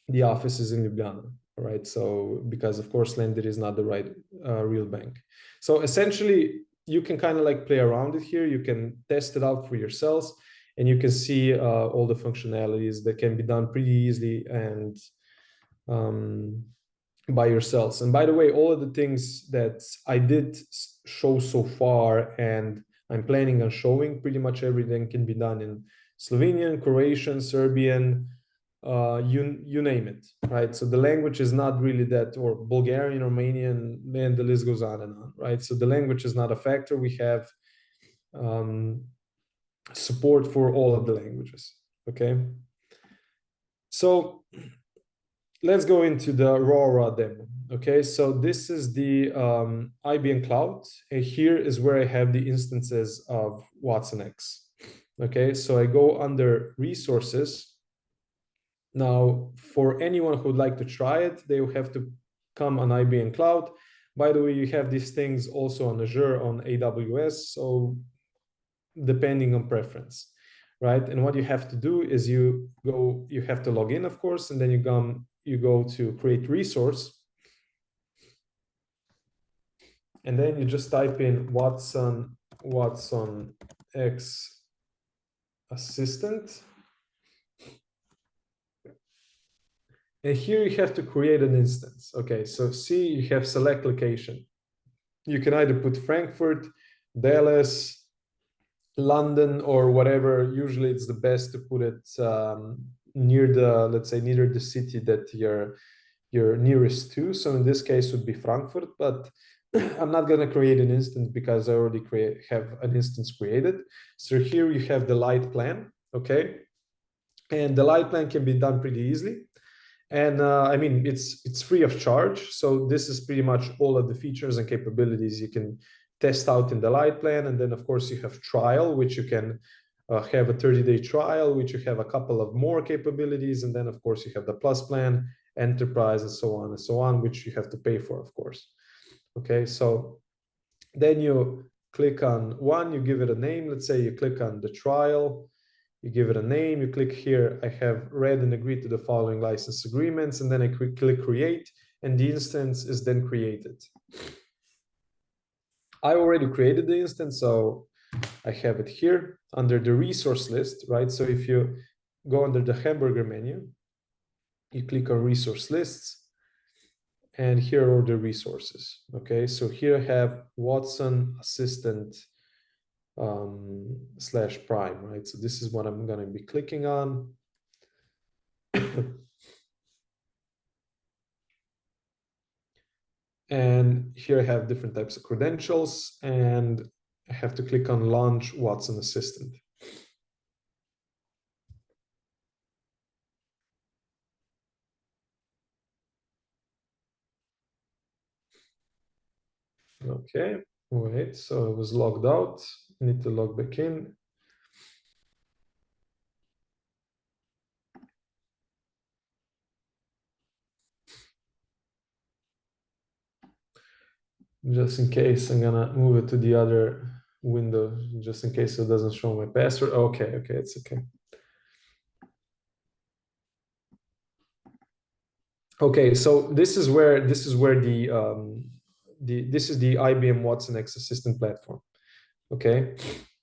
the office is in Ljubljana, right? So because of course Lendyr is not the right real bank. So essentially, you can kind of like play around it here. You can test it out for yourselves, and you can see all the functionalities that can be done pretty easily and by yourselves. And by the way, all of the things that I did show so far, and I'm planning on showing, pretty much everything can be done in Slovenian, Croatian, Serbian, you name it, right? So the language is not really that, or Bulgarian, Romanian, and the list goes on and on, right? So the language is not a factor. We have support for all of the languages, okay? So let's go into the raw demo, okay? So this is the IBM Cloud, and here is where I have the instances of Watsonx, okay? So I go under resources. Now, for anyone who would like to try it, they will have to come on IBM Cloud. By the way, you have these things also on Azure, on AWS, so depending on preference, right? And what you have to do is you have to log in, of course, and then you go to create resource. And then you just type in Watsonx Assistant. And here you have to create an instance. Okay, so see, you have select location. You can either put Frankfurt, Dallas, London, or whatever. Usually it's the best to put it near the, let's say, near the city that you're nearest to. So in this case would be Frankfurt, but I'm not going to create an instance because I already have an instance created. So here you have the light plan, okay? And the light plan can be done pretty easily. And I mean, it's free of charge. So this is pretty much all of the features and capabilities you can test out in the light plan. And then of course you have trial, which you can have a 30-day trial, which you have a couple of more capabilities. And then of course you have the plus plan, enterprise, and so on, which you have to pay for, of course. Okay, so then you click on one, you give it a name. Let's say you click on the trial, you give it a name, you click here, I have read and agreed to the following license agreements, and then I click create, and the instance is then created. I already created the instance, so I have it here under the resource list, right? So if you go under the hamburger menu, you click on resource lists, and here are the resources. Okay, so here I have Watson Assistant / Prime, right? So this is what I'm going to be clicking on. And here I have different types of credentials, and I have to click on Launch Watson Assistant. Okay, wait, so I was logged out. I need to log back in. Just in case, I'm gonna move it to the other window, just in case it doesn't show my password. Okay, it's okay. Okay, so this is where this is the IBM Watsonx Assistant platform. Okay,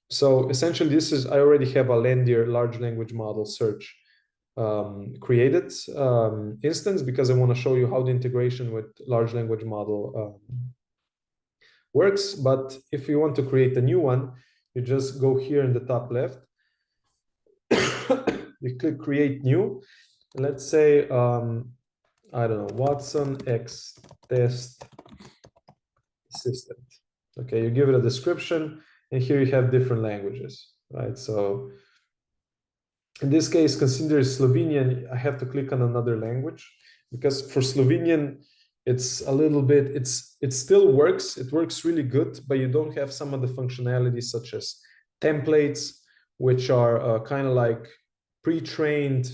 so essentially this is, I already have a Landier large language model search created instance, because I want to show you how the integration with large language model works. But if you want to create a new one, you just go here in the top left, you click create new. Let's say I don't know, Watsonx test assistant. Okay, you give it a description, and here you have different languages, right? So in this case, consider Slovenian. I have to click on another language because for Slovenian, it's a little bit, it still works. It works really good, but you don't have some of the functionalities such as templates, which are kind of like pre-trained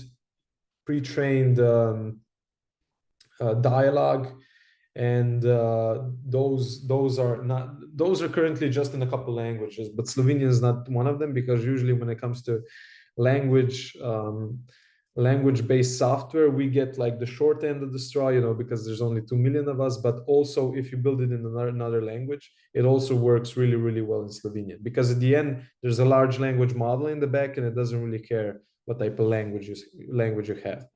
dialogue, and those are currently just in a couple languages, but Slovenian is not one of them, because usually when it comes to language-based software, we get like the short end of the straw, you know, because there's only 2 million of us. But also if you build it in another language, it also works really, really well in Slovenian, because at the end there's a large language model in the back, and it doesn't really care what type of language you have,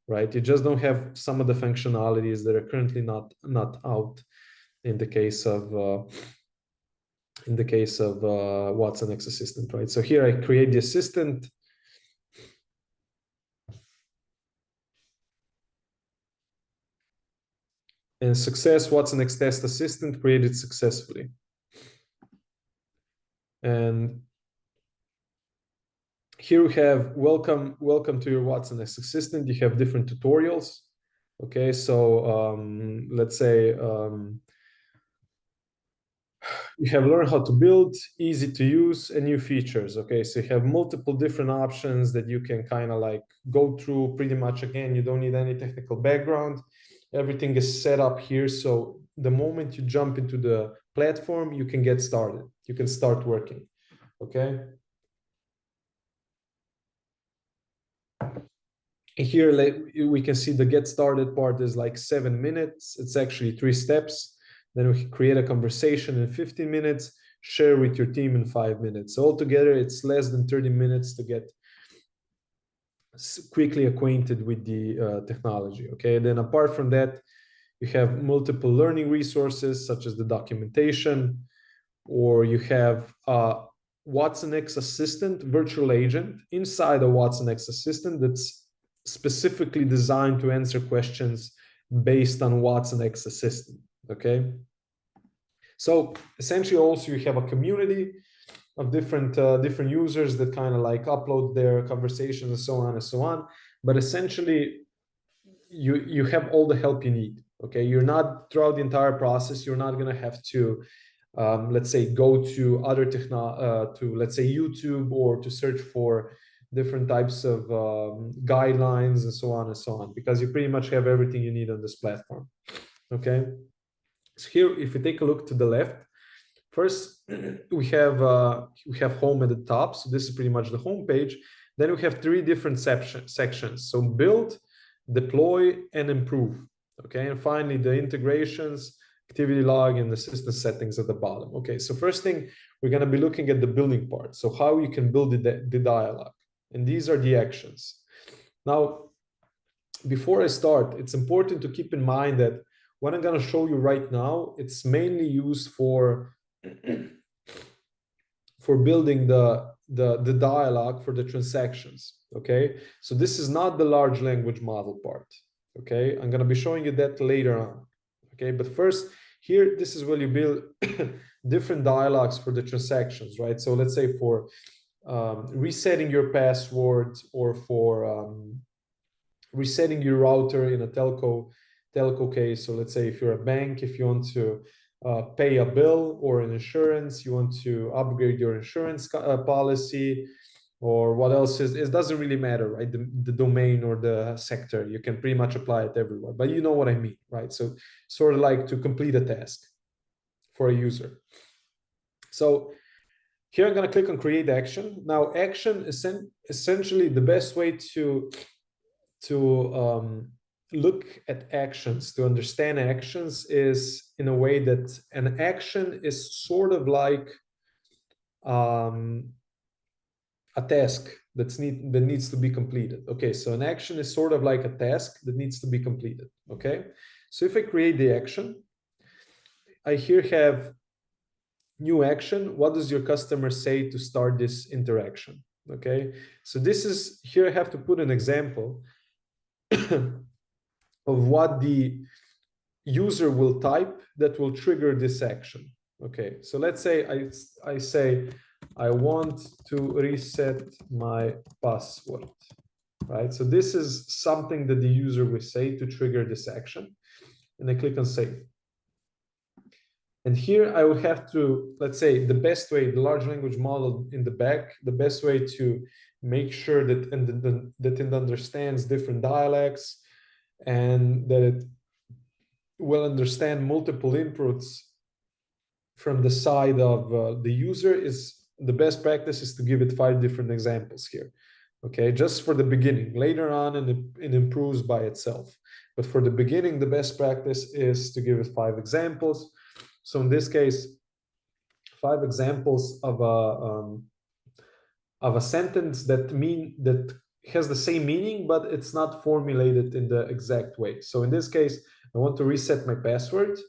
right? You just don't have some of the functionalities that are currently not out in the case of Watsonx Assistant, right? So here I create the assistant. And success, Watsonx test assistant created successfully. And here we have welcome to your Watsonx assistant. You have different tutorials. Okay, so let's say you have learned how to build, easy to use, and new features. Okay, so you have multiple different options that you can kind of like go through pretty much. Again, you don't need any technical background. Everything is set up here. So the moment you jump into the platform, you can get started. You can start working. Okay. Here we can see the get started part is like 7 minutes. It's actually 3 steps. Then we create a conversation in 15 minutes, share with your team in 5 minutes. So altogether, it's less than 30 minutes to get quickly acquainted with the technology. Okay, then apart from that, you have multiple learning resources such as the documentation, or you have Watsonx Assistant virtual agent inside a Watsonx Assistant that's specifically designed to answer questions based on Watsonx Assistant. Okay, so essentially also you have a community of different users that kind of like upload their conversations and so on and so on. But essentially, you have all the help you need. Okay, you're not throughout the entire process. You're not going to have to, let's say, go to other to let's say YouTube or to search for different types of guidelines and so on and so on, because you pretty much have everything you need on this platform. Okay, so here, if you take a look to the left, first, we have home at the top. So this is pretty much the home page. Then we have three different sections. So build, deploy, and improve. Okay, and finally the integrations, activity log, and the system settings at the bottom. Okay, so first thing, we're going to be looking at the building part. So how you can build the dialogue. And these are the actions. Now, before I start, it's important to keep in mind that what I'm going to show you right now, it's mainly used for building the dialogue for the transactions. Okay, so this is not the large language model part. Okay, I'm going to be showing you that later on. Okay, but first here, this is where you build different dialogues for the transactions, right? So let's say for resetting your password, or for resetting your router in a telco case. So let's say if you're a bank, if you want to pay a bill or an insurance, you want to upgrade your insurance policy, or what else is, it doesn't really matter, right? The domain or the sector, you can pretty much apply it everywhere, but you know what I mean, right? So sort of like to complete a task for a user. So here I'm going to click on create action. Now action is essentially the best way to look at actions, to understand actions, is in a way that an action is sort of like a task that needs to be completed. Okay, so an action is sort of like a task that needs to be completed. Okay, so if I create the action, I here have new action. What does your customer say to start this interaction? Okay, so this is, here I have to put an example of what the user will type that will trigger this action. Okay, so let's say I say I want to reset my password, right? So this is something that the user will say to trigger this action, and I click on save. And here I will have to, let's say, the best way, the large language model in the back, the best way to make sure that that it understands different dialects, and that it will understand multiple inputs from the side of the user, is the best practice is to give it 5 different examples here. Okay, just for the beginning. Later on, it improves by itself. But for the beginning, the best practice is to give it 5 examples. So in this case, 5 examples of a sentence that has the same meaning, but it's not formulated in the exact way. So in this case, I want to reset my password.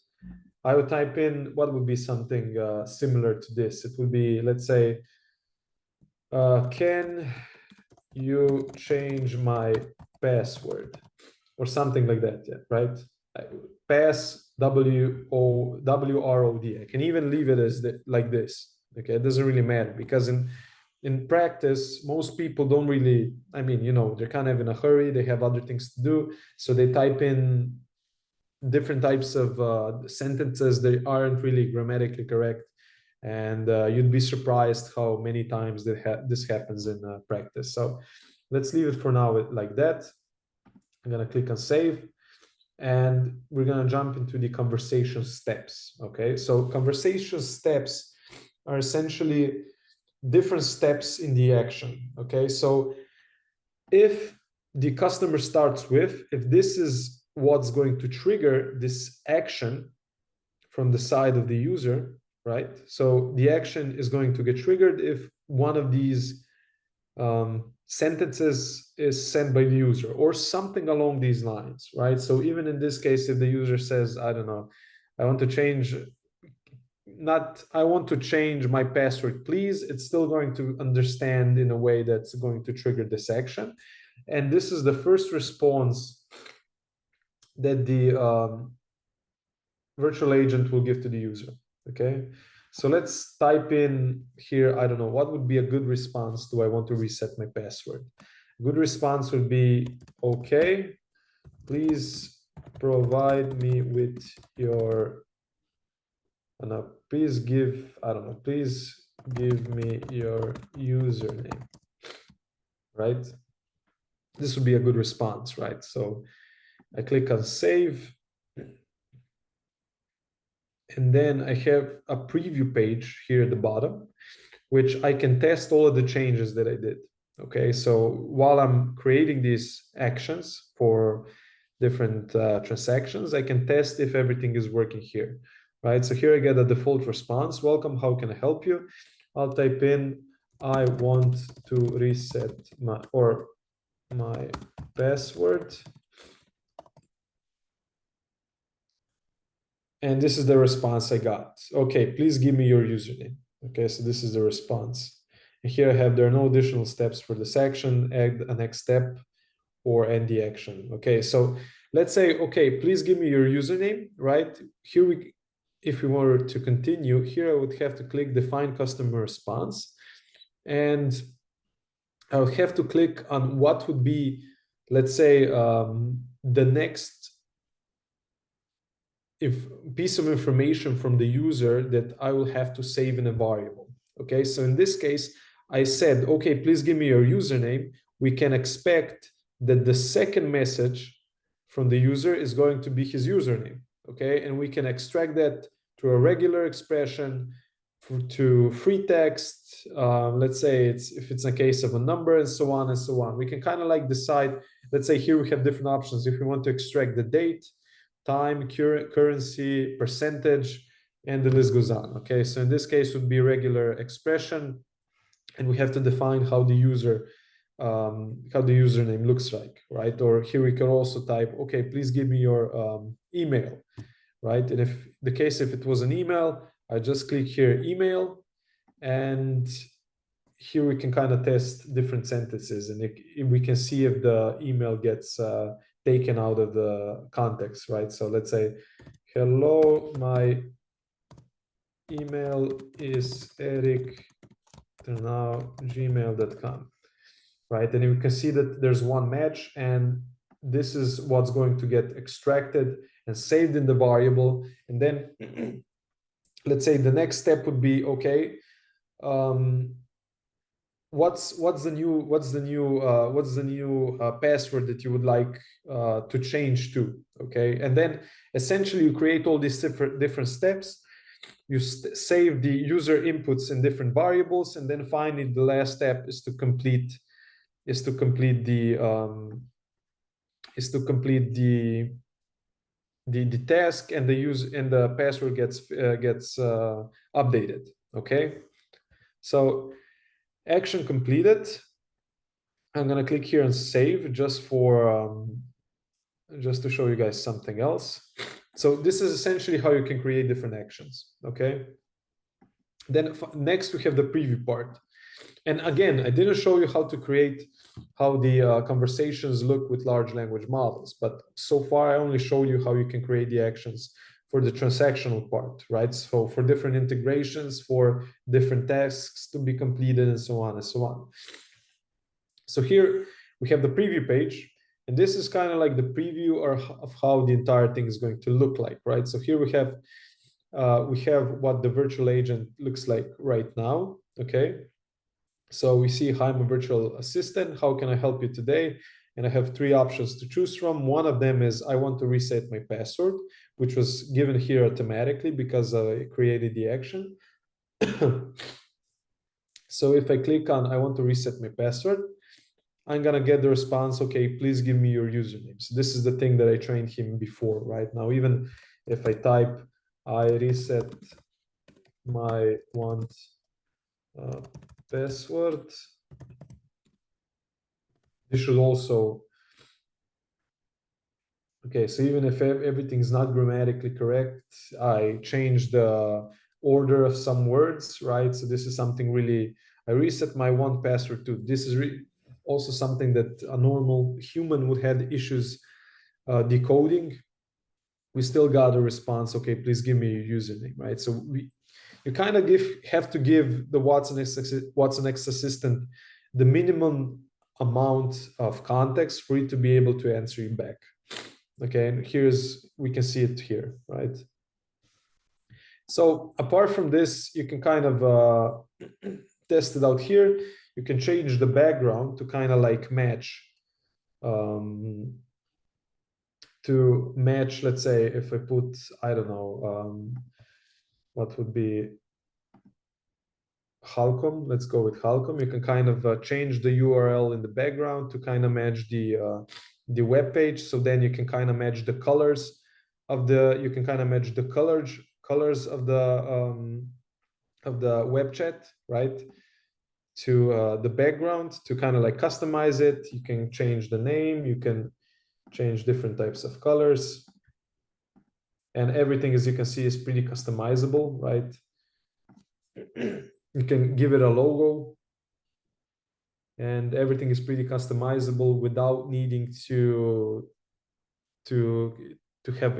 I would type in what would be something similar to this. It would be, let's say, can you change my password, or something like that, yeah, right? Pass, WROD. I can even leave it as like this. Okay, it doesn't really matter, because in practice, most people don't really, I mean, you know, they're kind of in a hurry, they have other things to do, so they type in different types of sentences that aren't really grammatically correct, and you'd be surprised how many times this happens in practice. So let's leave it for now like that. I'm going to click on save, and we're going to jump into the conversation steps. Okay, so conversation steps are essentially different steps in the action. Okay, so if the customer starts with, if this is what's going to trigger this action from the side of the user, right? So the action is going to get triggered if one of these sentences is sent by the user or something along these lines, right? So even in this case, if the user says, I don't know, I want to change my password, please, it's still going to understand in a way that's going to trigger this action. And this is the first response that the virtual agent will give to the user. Okay, so let's type in here, I don't know, what would be a good response? Do I want to reset my password? Good response would be, okay, please provide me with your, please give, I don't know, please give me your username, right? This would be a good response, right? So I click on save. And then I have a preview page here at the bottom, which I can test all of the changes that I did. Okay, so while I'm creating these actions for different transactions, I can test if everything is working here, right? So here I get a default response. Welcome, how can I help you? I'll type in, I want to reset my password. And this is the response I got. Okay, please give me your username. Okay, so this is the response. And here I have, there are no additional steps for this action, add a next step, or end the action. Okay, so let's say, okay, please give me your username, right? Here if we were to continue, here I would have to click define customer response. And I would have to click on what would be, let's say, the next piece of information from the user that I will have to save in a variable. Okay, so in this case, I said, okay, please give me your username. We can expect that the second message from the user is going to be his username. Okay, and we can extract that to a regular expression, to free text. Let's say if it's a case of a number, and so on and so on. We can kind of like decide. Let's say here we have different options. If we want to extract the date, time, currency, percentage, and the list goes on. Okay, so in this case would be regular expression, and we have to define how the username looks like, right? Or here we can also type, okay, please give me your email, right? And if it was an email, I just click here, email, and here we can kind of test different sentences, and we can see if the email gets taken out of the context, right? So let's say, hello, my email is Erik gmail.com, right? And you can see that there's one match, and this is what's going to get extracted and saved in the variable. And then let's say the next step would be, okay, what's the new password that you would like to change to? Okay, and then essentially you create all these different steps. You save the user inputs in different variables, and then finally the last step is to complete the task, and the password gets updated. Okay, so action completed. I'm gonna click here and save just to show you guys something else. So this is essentially how you can create different actions. Okay, then next we have the preview part. And again, I didn't show you how the conversations look with large language models, but so far I only showed you how you can create the actions for the transactional part, right? So for different integrations, for different tasks to be completed, and so on and so on. So here we have the preview page, and this is kind of like the preview of how the entire thing is going to look like, right? So here we have what the virtual agent looks like right now. Okay, so we see, hi, I'm a virtual assistant. How can I help you today? And I have three options to choose from. One of them is I want to reset my password, which was given here automatically because I created the action. So if I click on I want to reset my password, I'm gonna get the response, okay, please give me your username. So this is the thing that I trained him before, right? Now, even if I type, I reset my password, This should also, okay, so even if everything's not grammatically correct, I changed the order of some words, right? So this is something really, I reset my 1Password too. This is also something that a normal human would have issues decoding. We still got a response, okay, please give me your username, right? So you kind of have to give the Watsonx assistant the minimum amount of context for it to be able to answer you back. Okay, and we can see it here, right? So apart from this, you can kind of test it out here. You can change the background to kind of like match, let's say, if I put, I don't know, what would be Halcom. Let's go with Halcom. You can kind of change the URL in the background to kind of match the web page. So then you can kind of match the colors of the. You can kind of match the colors of the web chat, right? To the background to kind of like customize it. You can change the name. You can change different types of colors, and everything, as you can see, is pretty customizable, right? You can give it a logo, and everything is pretty customizable without needing to have,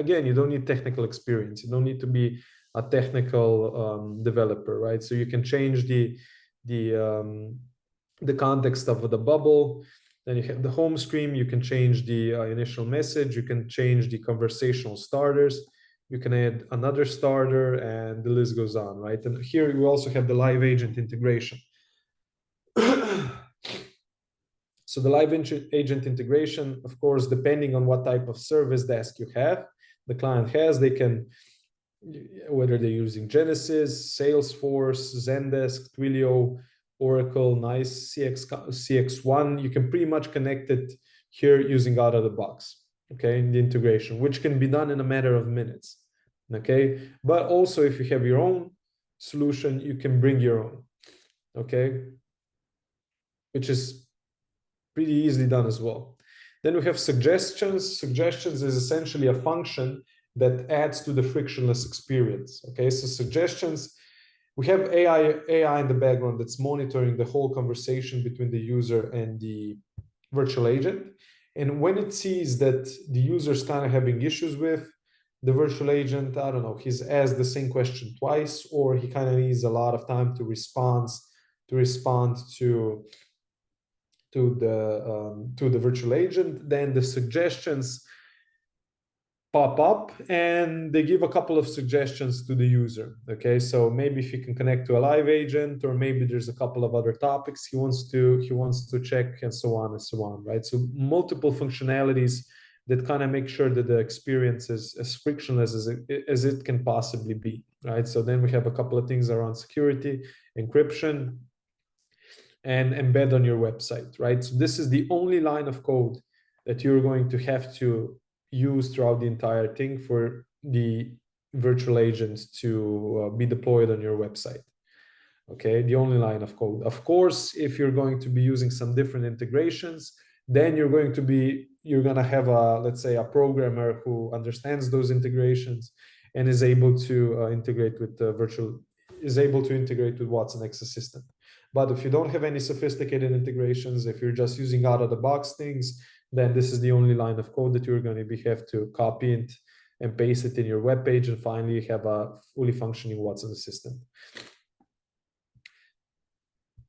again, you don't need technical experience. You don't need to be a technical developer, right? So you can change the context of the bubble. Then you have the home screen. You can change the initial message. You can change the conversational starters. You can add another starter, and the list goes on, right? And here we also have the live agent integration. So the live agent integration, of course, depending on what type of service desk you have, the client has, they can, whether they're using Genesis, Salesforce, Zendesk, Twilio, Oracle, NICE, CX1, you can pretty much connect it here using out of the box, okay, in the integration, which can be done in a matter of minutes, okay? But also if you have your own solution, you can bring your own, okay? Which is pretty easily done as well. Then we have suggestions. Suggestions is essentially a function that adds to the frictionless experience. Okay, so suggestions, we have AI in the background that's monitoring the whole conversation between the user and the virtual agent. And when it sees that the user's kind of having issues with the virtual agent, I don't know, he's asked the same question twice, or he kind of needs a lot of time to respond to the virtual agent, then the suggestions pop up and they give a couple of suggestions to the user. Okay, so maybe if you can connect to a live agent, or maybe there's a couple of other topics he wants to check, and so on and so on, right? So multiple functionalities that kind of make sure that the experience is as frictionless as it can possibly be, right? So then we have a couple of things around security, encryption, and embed on your website, right? So this is the only line of code that you're going to have to use throughout the entire thing for the virtual agents to be deployed on your website. Okay, the only line of code. Of course, if you're going to be using some different integrations, then you're going to have a, let's say, a programmer who understands those integrations and is able to integrate with Watsonx Assistant. But if you don't have any sophisticated integrations, if you're just using out of the box things, then this is the only line of code that you're going to have to copy it and paste it in your web page, and finally have a fully functioning Watson Assistant.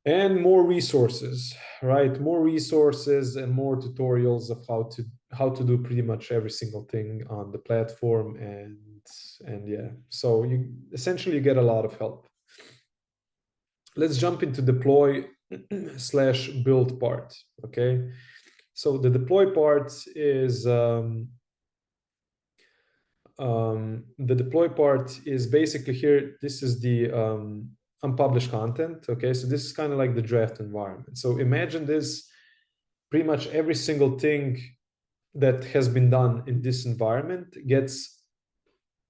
And more resources, right? More resources and more tutorials of how to do pretty much every single thing on the platform, and yeah, so you essentially get a lot of help. Let's jump into deploy / build part. Okay, so the deploy part is basically here. This is the unpublished content. Okay, so this is kind of like the draft environment. So imagine this, pretty much every single thing that has been done in this environment gets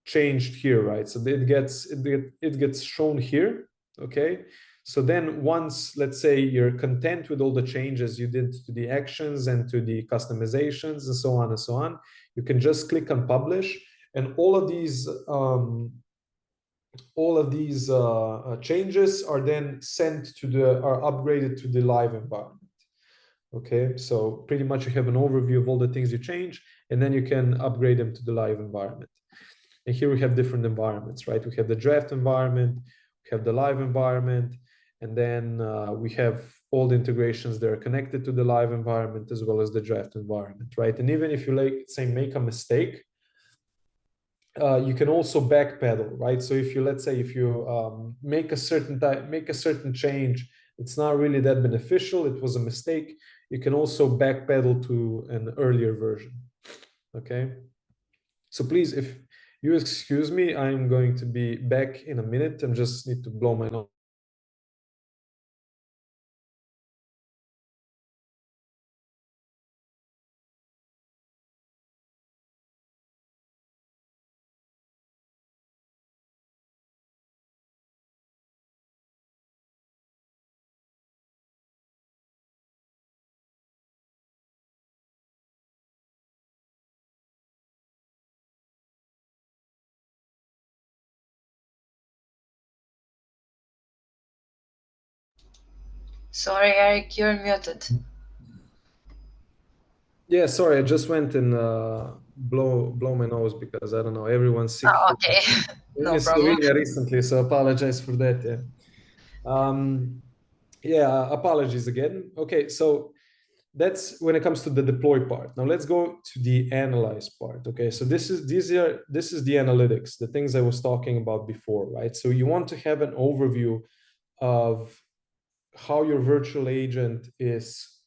changed here, right? So it gets shown here. okay? So then once, let's say, you're content with all the changes you did to the actions and to the customizations and so on and so on, you can just click on publish, and all of these changes are then sent to are upgraded to the live environment. Okay, so pretty much you have an overview of all the things you change, and then you can upgrade them to the live environment. And here we have different environments, right? We have the draft environment, we have the live environment, and then we have all the integrations that are connected to the live environment as well as the draft environment, right? And even if you, like, say, make a mistake, you can also backpedal, right? So if you, let's say, if you make a certain change, it's not really that beneficial, it was a mistake, you can also backpedal to an earlier version. Okay, so please, if you excuse me, I'm going to be back in a minute. I just need to blow my nose. Sorry, Erik, you're muted. Yeah, sorry, I just went and blow my nose because I don't know, everyone's sick Oh, okay. No in problem. Slovenia recently, so apologize for that. Yeah, apologies again. Okay, so that's when it comes to the deploy part. Now let's go to the analyze part. Okay, so this is the analytics, the things I was talking about before, right? So you want to have an overview of how your virtual agent is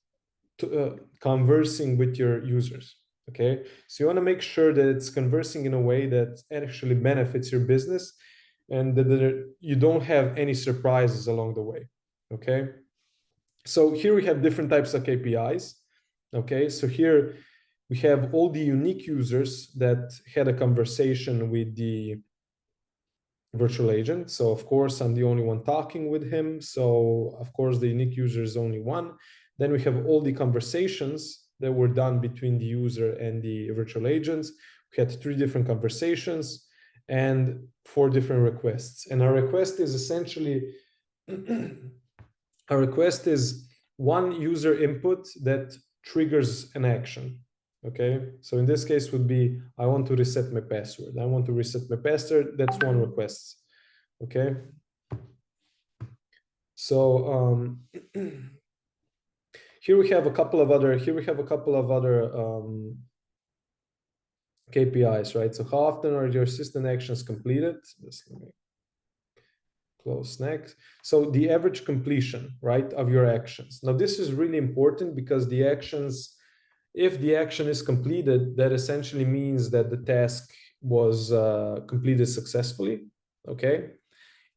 conversing with your users. Okay, so you want to make sure that it's conversing in a way that actually benefits your business, and that you don't have any surprises along the way. Okay, so here we have different types of KPIs. Okay, so here we have all the unique users that had a conversation with the virtual agent. So of course, I'm the only one talking with him. So of course, the unique user is only one. Then we have all the conversations that were done between the user and the virtual agents. We had 3 different conversations and 4 different requests. And our request is essentially, our request is one user input that triggers an action. Okay, so in this case would be, I want to reset my password. I want to reset my password. That's one request. Okay, so here we have a couple of other KPIs, right? So how often are your assistant actions completed? Just let me close next. So the average completion, right, of your actions. Now this is really important because the actions, if the action is completed, that essentially means that the task was completed successfully. Okay,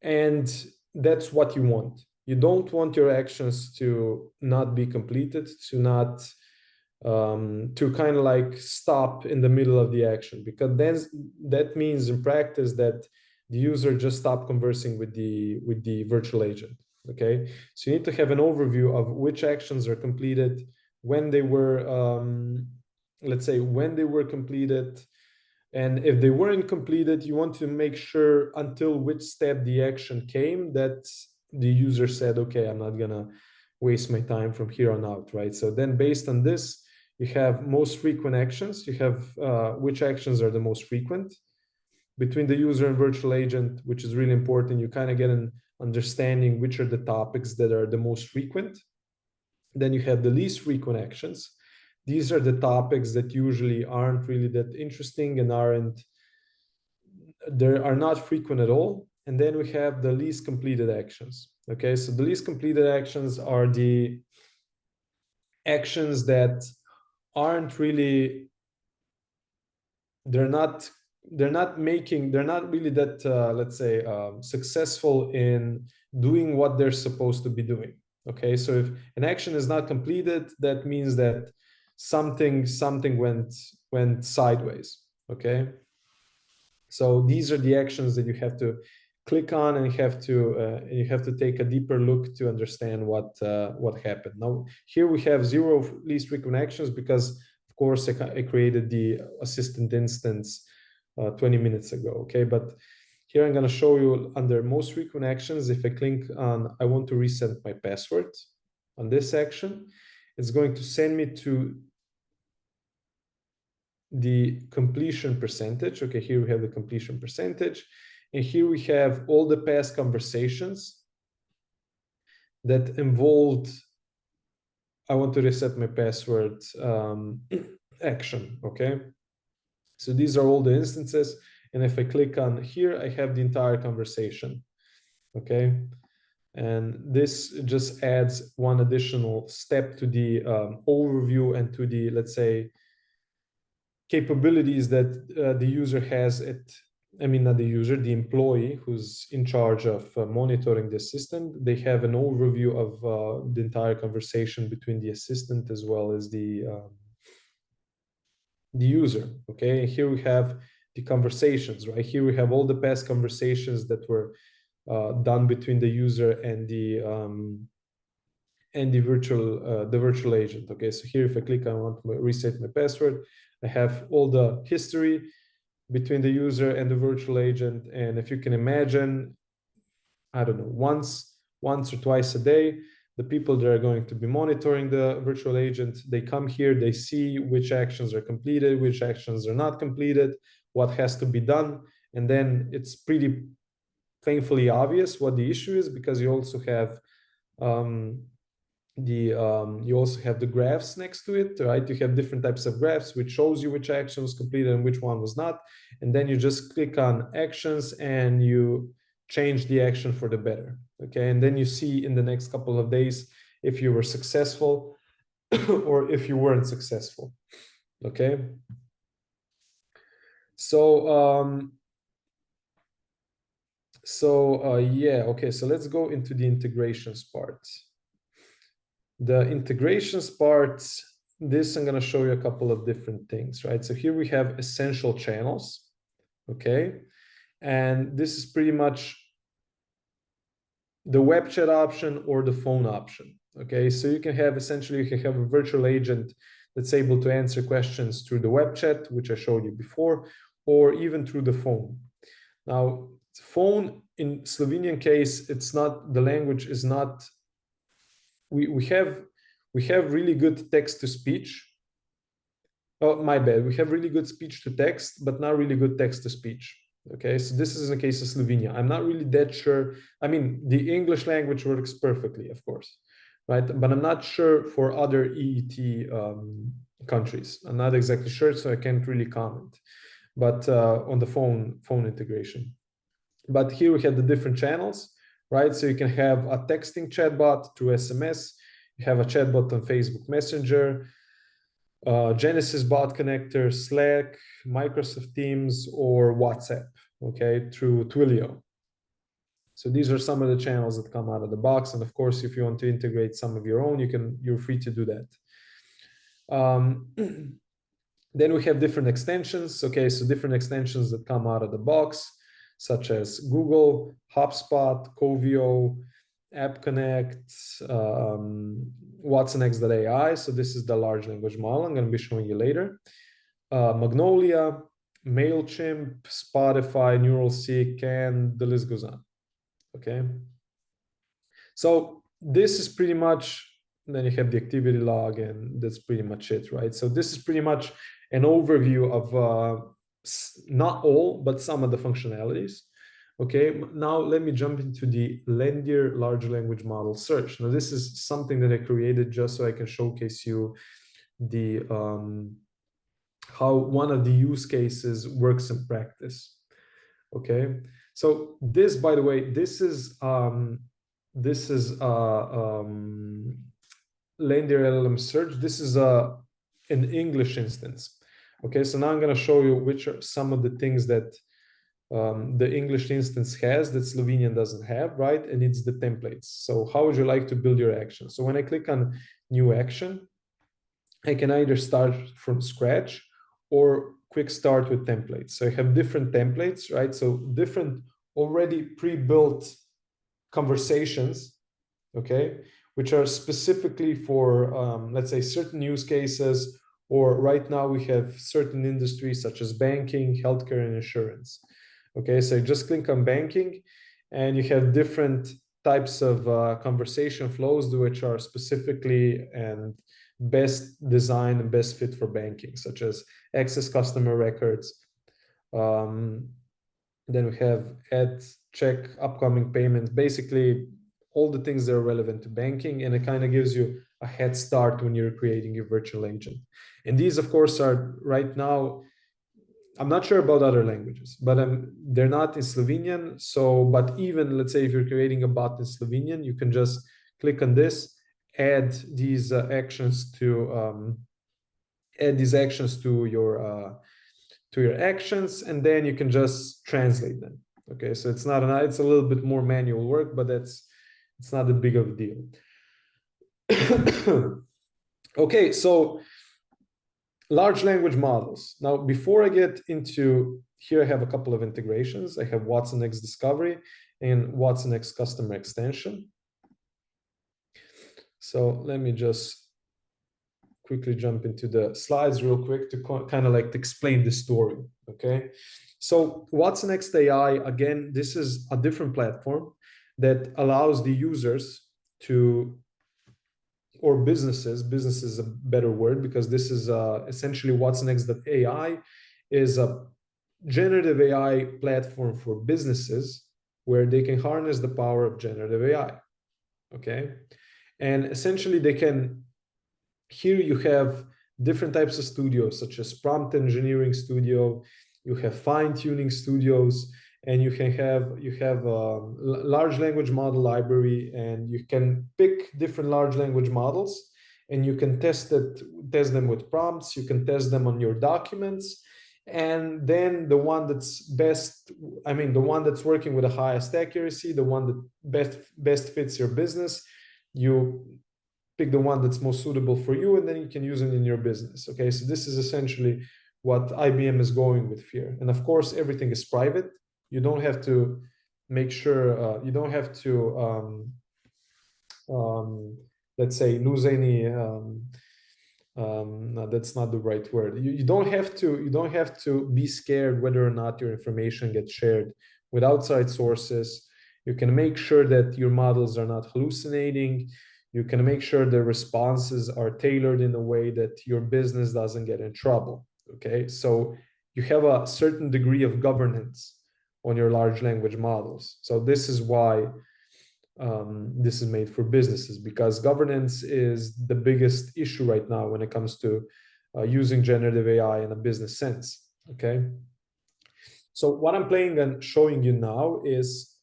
and that's what you want. You don't want your actions to not be completed, to not to kind of like stop in the middle of the action, because then that means in practice that the user just stopped conversing with the virtual agent. Okay, so you need to have an overview of which actions are completed, when they were let's say when they were completed, and if they weren't completed, you want to make sure until which step the action came that the user said, okay, I'm not gonna waste my time from here on out, right? So then based on this, you have most frequent actions. You have which actions are the most frequent between the user and virtual agent, which is really important. You kind of get an understanding which are the topics that are the most frequent. Then you have the least frequent actions. These are the topics that usually aren't really that interesting and they are not frequent at all. And then we have the least completed actions. Okay, so the least completed actions are the actions that aren't really, they're not really that let's say successful in doing what they're supposed to be doing. Okay, so if an action is not completed, that means that something went sideways. Okay, so these are the actions that you have to click on, and you have to take a deeper look to understand what happened. Now here we have 0 least frequent actions because of course I created the assistant instance 20 minutes ago. Okay, but here I'm going to show you under most frequent actions. If I click on I want to reset my password on this action, it's going to send me to the completion percentage. Okay, here we have the completion percentage, and here we have all the past conversations that involved I want to reset my password action. Okay, so these are all the instances, and if I click on here, I have the entire conversation. Okay, and this just adds one additional step to the overview and to the, let's say, capabilities that the user has not the user, the employee who's in charge of monitoring the assistant. They have an overview of the entire conversation between the assistant as well as the user. Okay, here we have the conversations, right? Here we have all the past conversations that were done between the user and the virtual agent. Okay, so here if I click, I want to reset my password, I have all the history between the user and the virtual agent. And if you can imagine, I don't know, once or twice a day, the people that are going to be monitoring the virtual agent, they come here, they see which actions are completed, which actions are not completed, what has to be done. And then it's pretty painfully obvious what the issue is, because you also have the graphs next to it, right? You have different types of graphs which shows you which action was completed and which one was not. And then you just click on actions and you change the action for the better. Okay, and then you see in the next couple of days if you were successful or if you weren't successful. Okay, so yeah, okay, so let's go into the integrations part. The integrations part, this I'm going to show you a couple of different things, right? So here we have essential channels. Okay, and this is pretty much the web chat option or the phone option. Okay, so you can have a virtual agent that's able to answer questions through the web chat, which I showed you before, or even through the phone. Now, phone in Slovenian case, it's not, the language is not, we have really good text to speech. Oh, my bad. We have really good speech to text, but not really good text to speech. Okay, so this is in the case of Slovenia. I'm not really that sure. I mean, the English language works perfectly, of course, right? But I'm not sure for other EET countries. I'm not exactly sure, so I can't really comment. But on the phone integration. But here we have the different channels, right? So you can have a texting chatbot through SMS. You have a chatbot on Facebook Messenger, Genesis bot connector, Slack, Microsoft Teams, or WhatsApp, okay, through Twilio. So these are some of the channels that come out of the box. And of course, if you want to integrate some of your own, you're free to do that. Then we have different extensions. Okay, so different extensions that come out of the box, such as Google, HubSpot, Covio, App Connect, Watsonx.ai. So this is the large language model I'm going to be showing you later. Magnolia, MailChimp, Spotify, NeuralSeek, and the list goes on. Okay. So this is pretty much, then you have the activity log, and that's pretty much it, right? So this is pretty much an overview of not all, but some of the functionalities. Okay, now let me jump into the Lendir large language model search. Now this is something that I created just so I can showcase you the how one of the use cases works in practice. Okay, so this, by the way, this is Lendir LLM search. This is an English instance. Okay, so now I'm going to show you which are some of the things that the English instance has that Slovenian doesn't have, right? And it's the templates. So how would you like to build your action? So when I click on new action, I can either start from scratch or quick start with templates. So I have different templates, right? So different already pre-built conversations, okay, which are specifically for, let's say, certain use cases, or right now we have certain industries such as banking, healthcare, and insurance. Okay, so you just click on banking, and you have different types of conversation flows which are specifically and best designed and best fit for banking, such as access customer records. Then we have add, check, upcoming payments, basically all the things that are relevant to banking, and it kind of gives you a head start when you're creating your virtual agent. And these, of course, are right now, I'm not sure about other languages, but they're not in Slovenian. So, but even let's say if you're creating a bot in Slovenian, you can just click on this, add these actions to your actions, and then you can just translate them. Okay, so it's not it's a little bit more manual work, but it's not a big of a deal. Okay, so large language models. Now, before I get into here, I have a couple of integrations. I have Watsonx Discovery and Watsonx Customer Extension. So let me just quickly jump into the slides real quick to kind of like to explain the story, okay? So Watsonx AI, again, this is a different platform that allows the users to, or businesses is a better word, because this is essentially Watsonx.ai is a generative AI platform for businesses where they can harness the power of generative AI, okay? And essentially they can, here you have different types of studios, such as prompt engineering studio, you have fine-tuning studios, and you have a large language model library, and you can pick different large language models, and you can test them with prompts, you can test them on your documents, and then the one that's best, I mean, the one that's working with the highest accuracy, the one that best fits your business, you pick the one that's most suitable for you, and then you can use it in your business. Okay, so this is essentially what IBM is going with here. And of course, everything is private. You don't have to make sure, you don't have to, let's say, lose any, no, that's not the right word. You don't have to be scared whether or not your information gets shared with outside sources. You can make sure that your models are not hallucinating. You can make sure the responses are tailored in a way that your business doesn't get in trouble. Okay, so you have a certain degree of governance on your large language models. So this is why this is made for businesses, because governance is the biggest issue right now when it comes to using generative AI in a business sense. Okay, so what I'm playing and showing you now is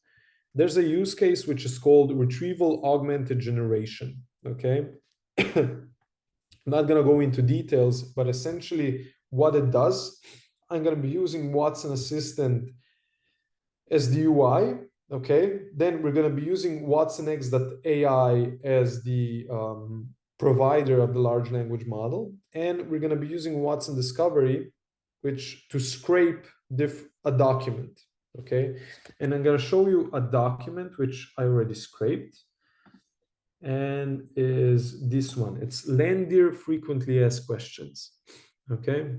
there's a use case which is called retrieval augmented generation. Okay, I'm not going to go into details, but essentially what it does, I'm going to be using Watson Assistant as the UI. Okay, then we're going to be using Watsonx.ai as the provider of the large language model, and we're going to be using Watson Discovery, which to scrape a document. Okay, and I'm going to show you a document which I already scraped, and is this one. It's Landir frequently asked questions. Okay,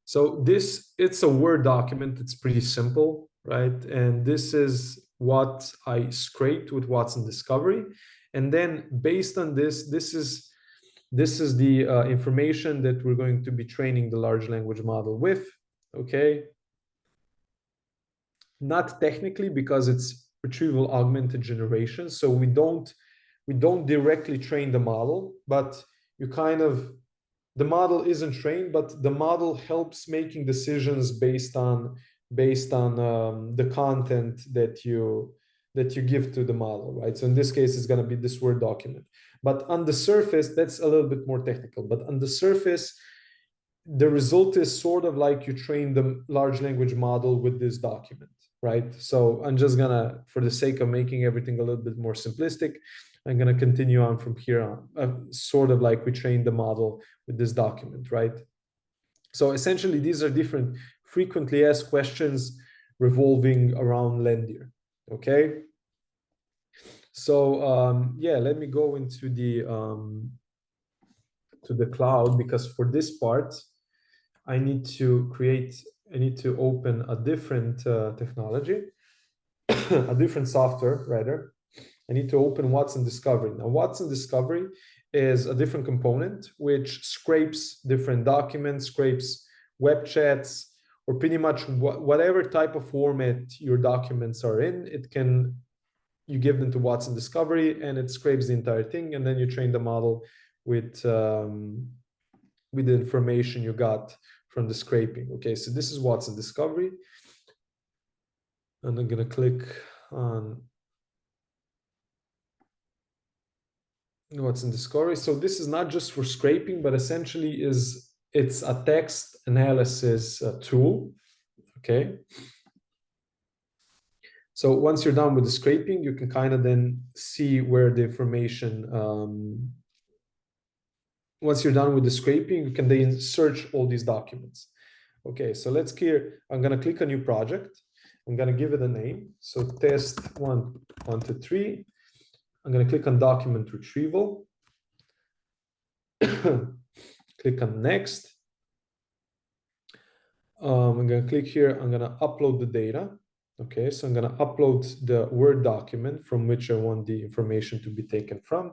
so it's a Word document. It's pretty simple, right? And this is what I scraped with Watson Discovery, and then based on this is the information that we're going to be training the large language model with. Okay, not technically, because it's retrieval augmented generation, so we don't directly train the model, but the model isn't trained, but the model helps making decisions based on the content that you give to the model, right? So in this case, it's going to be this Word document. But on the surface, that's a little bit more technical. But on the surface, the result is sort of like you train the large language model with this document, right? So I'm just gonna, for the sake of making everything a little bit more simplistic, I'm gonna continue on from here on, sort of like we trained the model with this document, right? So essentially, these are different frequently asked questions revolving around Lendir. Okay. So yeah, let me go into the to the cloud, because for this part, I need to open a different technology, a different software rather. I need to open Watson Discovery. Now, Watson Discovery is a different component which scrapes different documents, scrapes web chats, or pretty much whatever type of format your documents are in. You give them to Watson Discovery, and it scrapes the entire thing, and then you train the model with the information you got from the scraping. Okay, so this is Watson Discovery, and I'm gonna click on Watson Discovery. So this is not just for scraping, but essentially it's a text analysis tool. Okay. So once you're done with the scraping, you can kind of then see where the information. Once you're done with the scraping, you can then search all these documents. Okay, so I'm going to click a new project. I'm going to give it a name. So test 1, 1, 2, 3. I'm going to click on document retrieval. Click on next. I'm going to click here. I'm going to upload the data. Okay, so I'm going to upload the Word document from which I want the information to be taken from.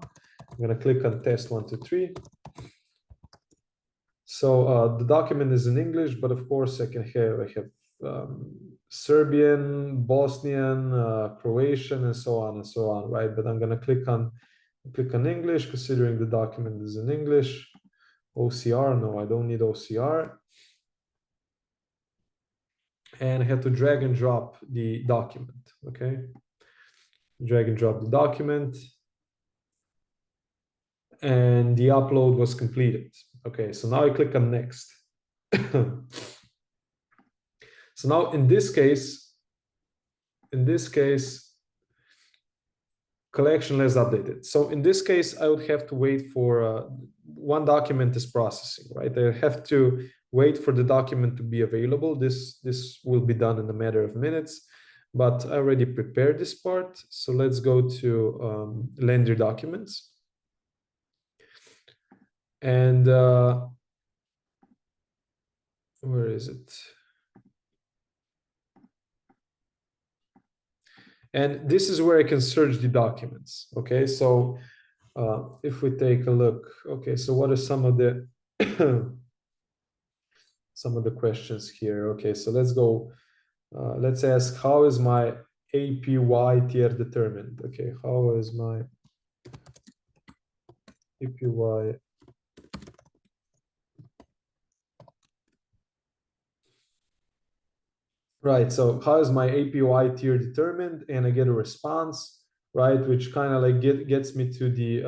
I'm going to click on test 1, 2, 3. So the document is in English, but of course I have Serbian, Bosnian, Croatian, and so on, right? But I'm going to click on English, considering the document is in English. OCR, no, I don't need OCR. And I have to drag and drop the document. Okay, drag and drop the document, and the upload was completed. Okay, so now I click on next. So now in this case, collection is updated. So in this case, I would have to wait for one document is processing, right? I have to wait for the document to be available. This will be done in a matter of minutes, but I already prepared this part. So let's go to Lendir documents. And where is it? And this is where I can search the documents. Okay, so if we take a look, okay, so what are some of the questions here? Okay, so let's go. Let's ask, how is my APY tier determined? Okay, how is my APY? Right, so how is my APY tier determined? And I get a response, right, which kind of like gets me to the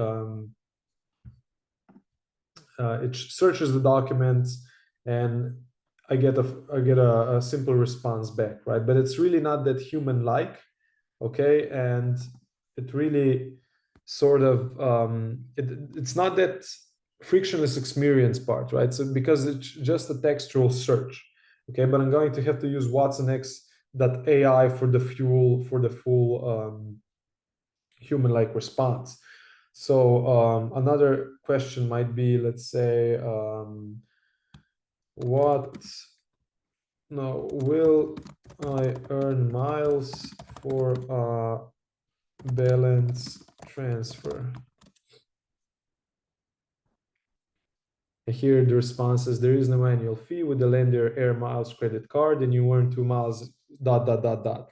it searches the documents, and I get a simple response back, right? But it's really not that human-like, okay? And it really sort of it's not that frictionless experience part, right? So because it's just a textual search, okay? But I'm going to have to use Watsonx.ai for the full human-like response. So another question might be, let's say, will I earn miles for a balance transfer? Here the response is, there is no annual fee with the Lendir Air Miles credit card, and you earn 2 miles, ...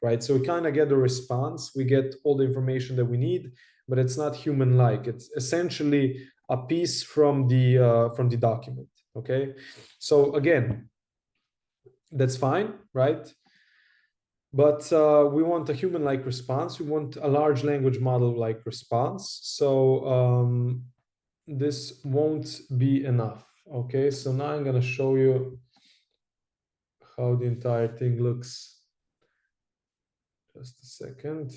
right? So we kind of get the response. We get all the information that we need, but it's not human-like. It's essentially a piece from the document. Okay, so again, that's fine, right? But we want a human-like response. We want a large language model-like response. So this won't be enough. Okay, so now I'm going to show you how the entire thing looks. Just a second.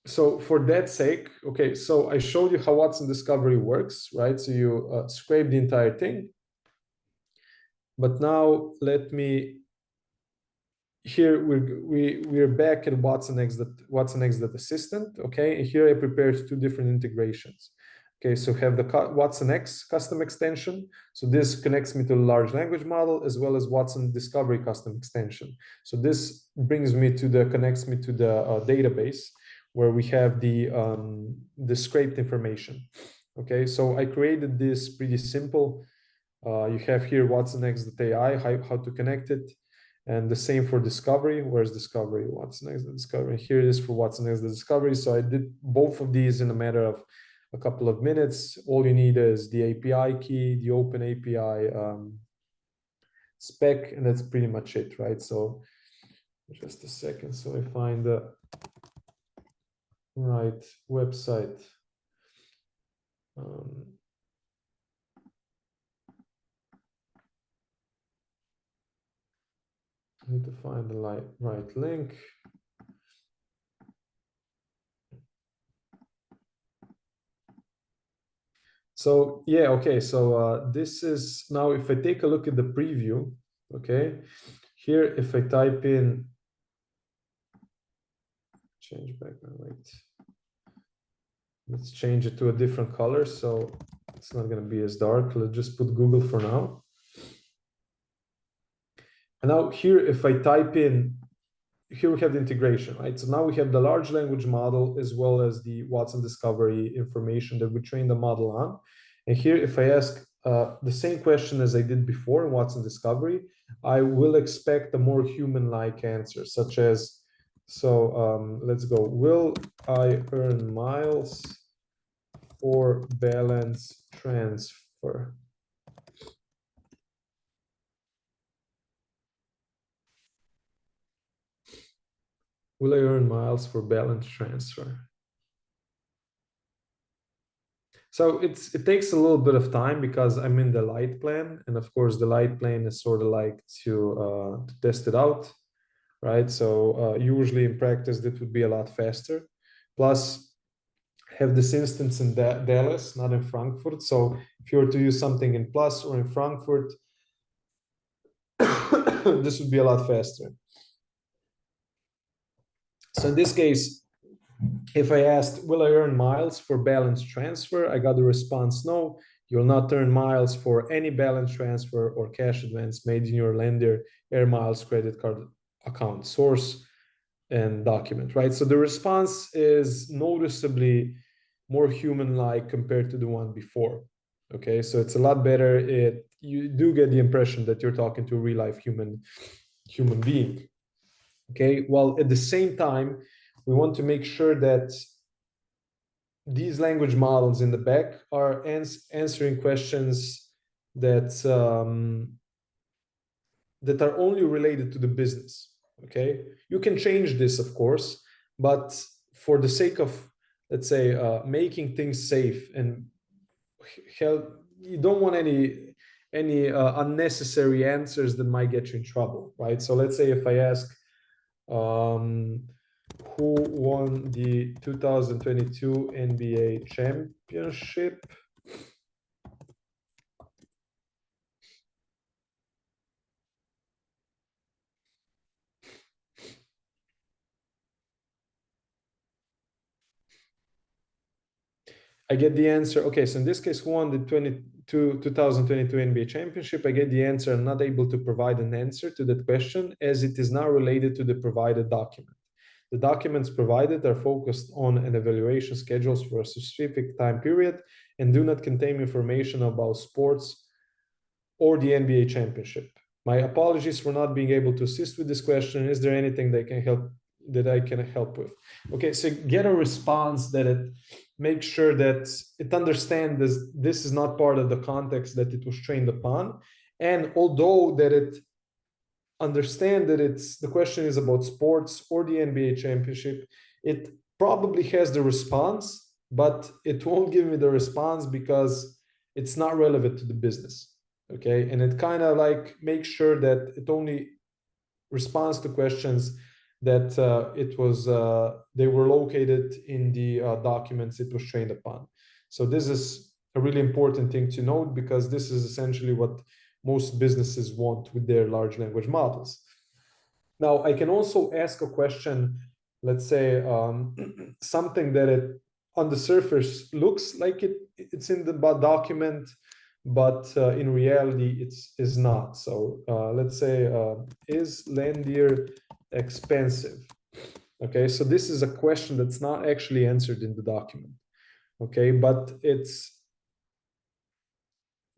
so for that sake, okay, so I showed you how Watson Discovery works, right? So you scrape the entire thing. But now let me, here we're back at Watsonx.assistant, okay? And here I prepared two different integrations. Okay, so have the Watsonx custom extension. So this connects me to the large language model as well as Watson Discovery custom extension. So this brings me to connects me to the database where we have the scraped information. Okay, so I created this pretty simple. You have here Watsonx.ai, how to connect it. And the same for discovery. Where's discovery? Watsonx.discovery. Here it is for Watsonx.discovery. So I did both of these in a matter of a couple of minutes. All you need is the API key, the open API spec, and that's pretty much it, right? So just a second. So I find the right website. I need to find the right link. So yeah, okay. So this is now, if I take a look at the preview, okay, here if I type in, change background, wait, let's change it to a different color so it's not going to be as dark. Let's just put Google for now. And now here, if I type in, here we have the integration, right? So now we have the large language model as well as the Watson Discovery information that we trained the model on. And here, if I ask the same question as I did before in Watson Discovery, I will expect a more human-like answer, such as, so let's go, will I earn miles for balance transfer? Will I earn miles for balance transfer? So it takes a little bit of time because I'm in the light plan, and of course the light plan is sort of like to test it out, right? So usually in practice that would be a lot faster. Plus, have this instance in Dallas, not in Frankfurt. So if you were to use something in Plus or in Frankfurt, this would be a lot faster. So in this case, if I asked, will I earn miles for balance transfer? I got the response, no, you'll not earn miles for any balance transfer or cash advance made in your lender Air Miles credit card account, source and document, right? So the response is noticeably more human-like compared to the one before. Okay, so it's a lot better. You do get the impression that you're talking to a real-life human being. Okay, while at the same time, we want to make sure that these language models in the back are answering questions that that are only related to the business. Okay, you can change this, of course, but for the sake of, let's say, making things safe and help, you don't want any unnecessary answers that might get you in trouble, right? So let's say if I ask, who won the 2022 NBA championship? I get the answer. Okay, so in this case, who won the 2022 NBA championship? I get the answer. I'm not able to provide an answer to that question as it is not related to the provided document. The documents provided are focused on an evaluation schedules for a specific time period and do not contain information about sports or the NBA championship. My apologies for not being able to assist with this question. Is there anything that I can help with? Okay, so get a response that it makes sure that it understands this is not part of the context that it was trained upon. And although that it understand that the question is about sports or the NBA championship, it probably has the response, but it won't give me the response because it's not relevant to the business. Okay, and it kind of like makes sure that it only responds to questions that they were located in the documents it was trained upon. So this is a really important thing to note, because this is essentially what most businesses want with their large language models. Now, I can also ask a question, let's say something that on the surface looks like it's in the document, but in reality it's not. So let's say, is Landier expensive? Okay, so this is a question that's not actually answered in the document. Okay, but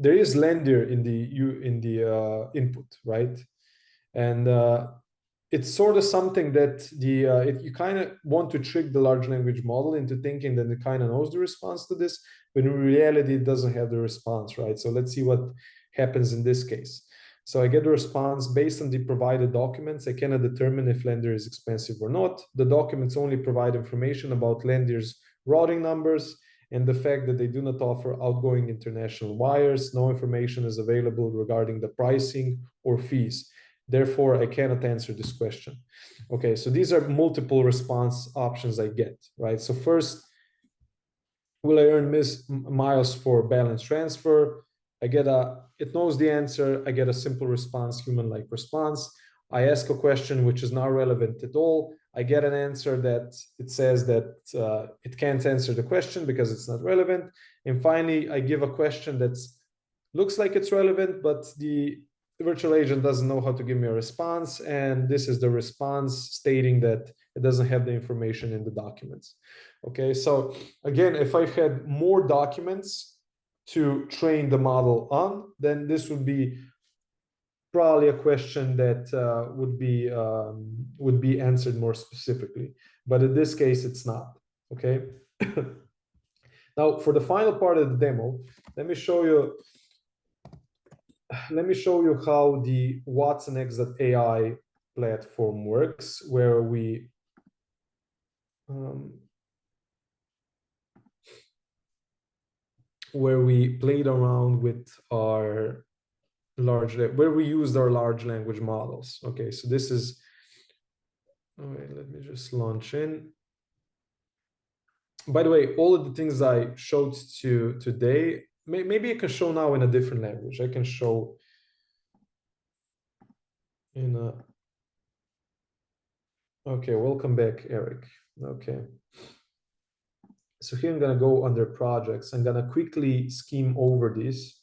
there is Landier in the input, right? And it's sort of something that you kind of want to trick the large language model into thinking that it kind of knows the response to this, but in reality it doesn't have the response, right? So let's see what happens in this case. So I get the response based on the provided documents. I cannot determine if Landier is expensive or not. The documents only provide information about Landier's routing numbers and the fact that they do not offer outgoing international wires. No information is available regarding the pricing or fees. Therefore, I cannot answer this question. Okay, so these are multiple response options I get, right? So first, will I earn miles for balance transfer? It knows the answer. I get a simple response, human-like response. I ask a question which is not relevant at all. I get an answer that it says that it can't answer the question because it's not relevant. And finally, I give a question that looks like it's relevant, but the virtual agent doesn't know how to give me a response. And this is the response stating that it doesn't have the information in the documents. Okay, so again, if I had more documents to train the model on, then this would be probably a question that would be answered more specifically. But in this case, it's not. Okay. Now, for the final part of the demo, let me show you how the Watsonx.ai platform works, where we played around with our where we used our large language models. Okay, so this is, all right, let me just launch in. By the way, all of the things I showed to today, maybe I can show now in a different language. I can show in a, okay, welcome back, Erik. Okay. So here I'm gonna go under projects. I'm gonna quickly skim over this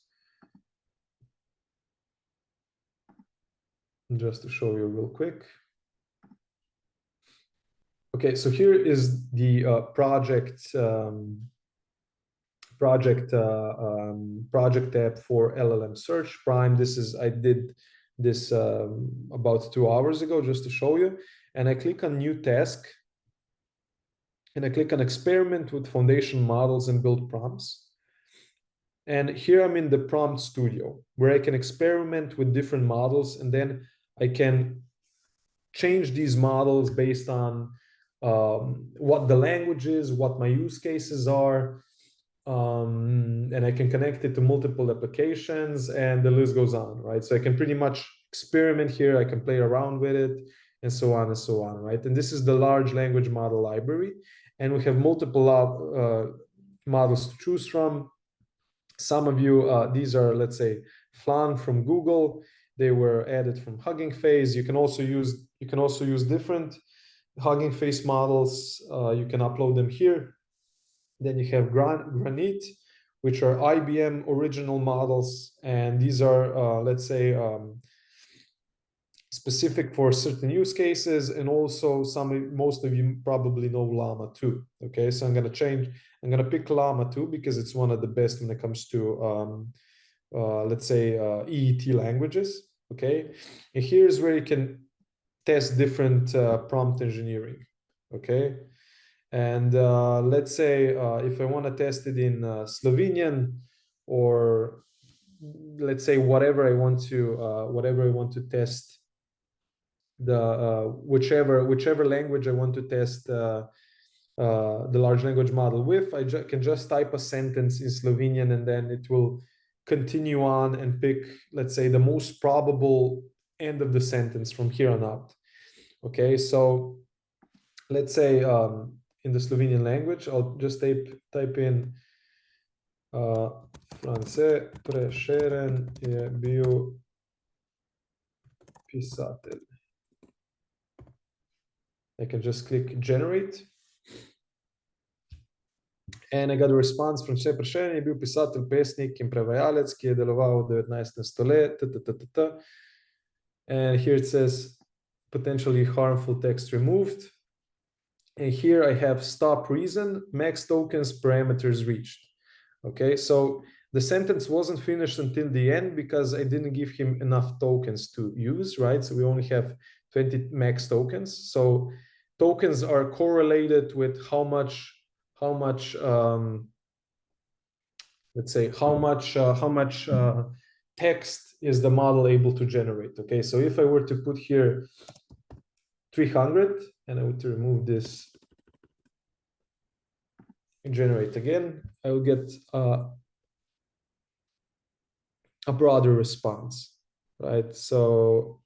just to show you real quick. Okay, so here is the project tab for LLM search prime. I did this about 2 hours ago just to show you, and I click on new task, and I click on experiment with foundation models and build prompts. And here I'm in the prompt studio where I can experiment with different models, and then I can change these models based on what the language is, what my use cases are, and I can connect it to multiple applications, and the list goes on, right? So I can pretty much experiment here. I can play around with it, and so on and so on, right? And this is the large language model library, and we have multiple models to choose from. Some of you, these are, let's say, Flan from Google. They were added from Hugging Face. You can also use different Hugging Face models. You can upload them here. Then you have Granite, which are IBM original models, and these are, let's say, specific for certain use cases, and also most of you probably know Llama 2. Okay, so I'm gonna pick Llama 2 because it's one of the best when it comes to let's say EET languages. Okay, and here's where you can test different prompt engineering. Okay, and let's say if I want to test it in Slovenian, or let's say whatever I want to test, the whichever language I want to test the large language model with, I can just type a sentence in Slovenian, and then it will continue on and pick, let's say, the most probable end of the sentence from here on out. Okay, so let's say in the Slovenian language, I'll just type in France Prešeren je bil pisatelj. I can just click generate. And I got a response from France Prešeren je bil pisatelj, pesnik in prevajalec, ki je deloval v 19. stoletju. And here it says potentially harmful text removed. And here I have stop reason, max tokens, parameters reached. Okay, so the sentence wasn't finished until the end because I didn't give him enough tokens to use, right? So we only have 20 max tokens. So tokens are correlated with how much let's say how much text is the model able to generate. Okay, so if I were to put here 300 and I would remove this and generate again, I will get a broader response, right? So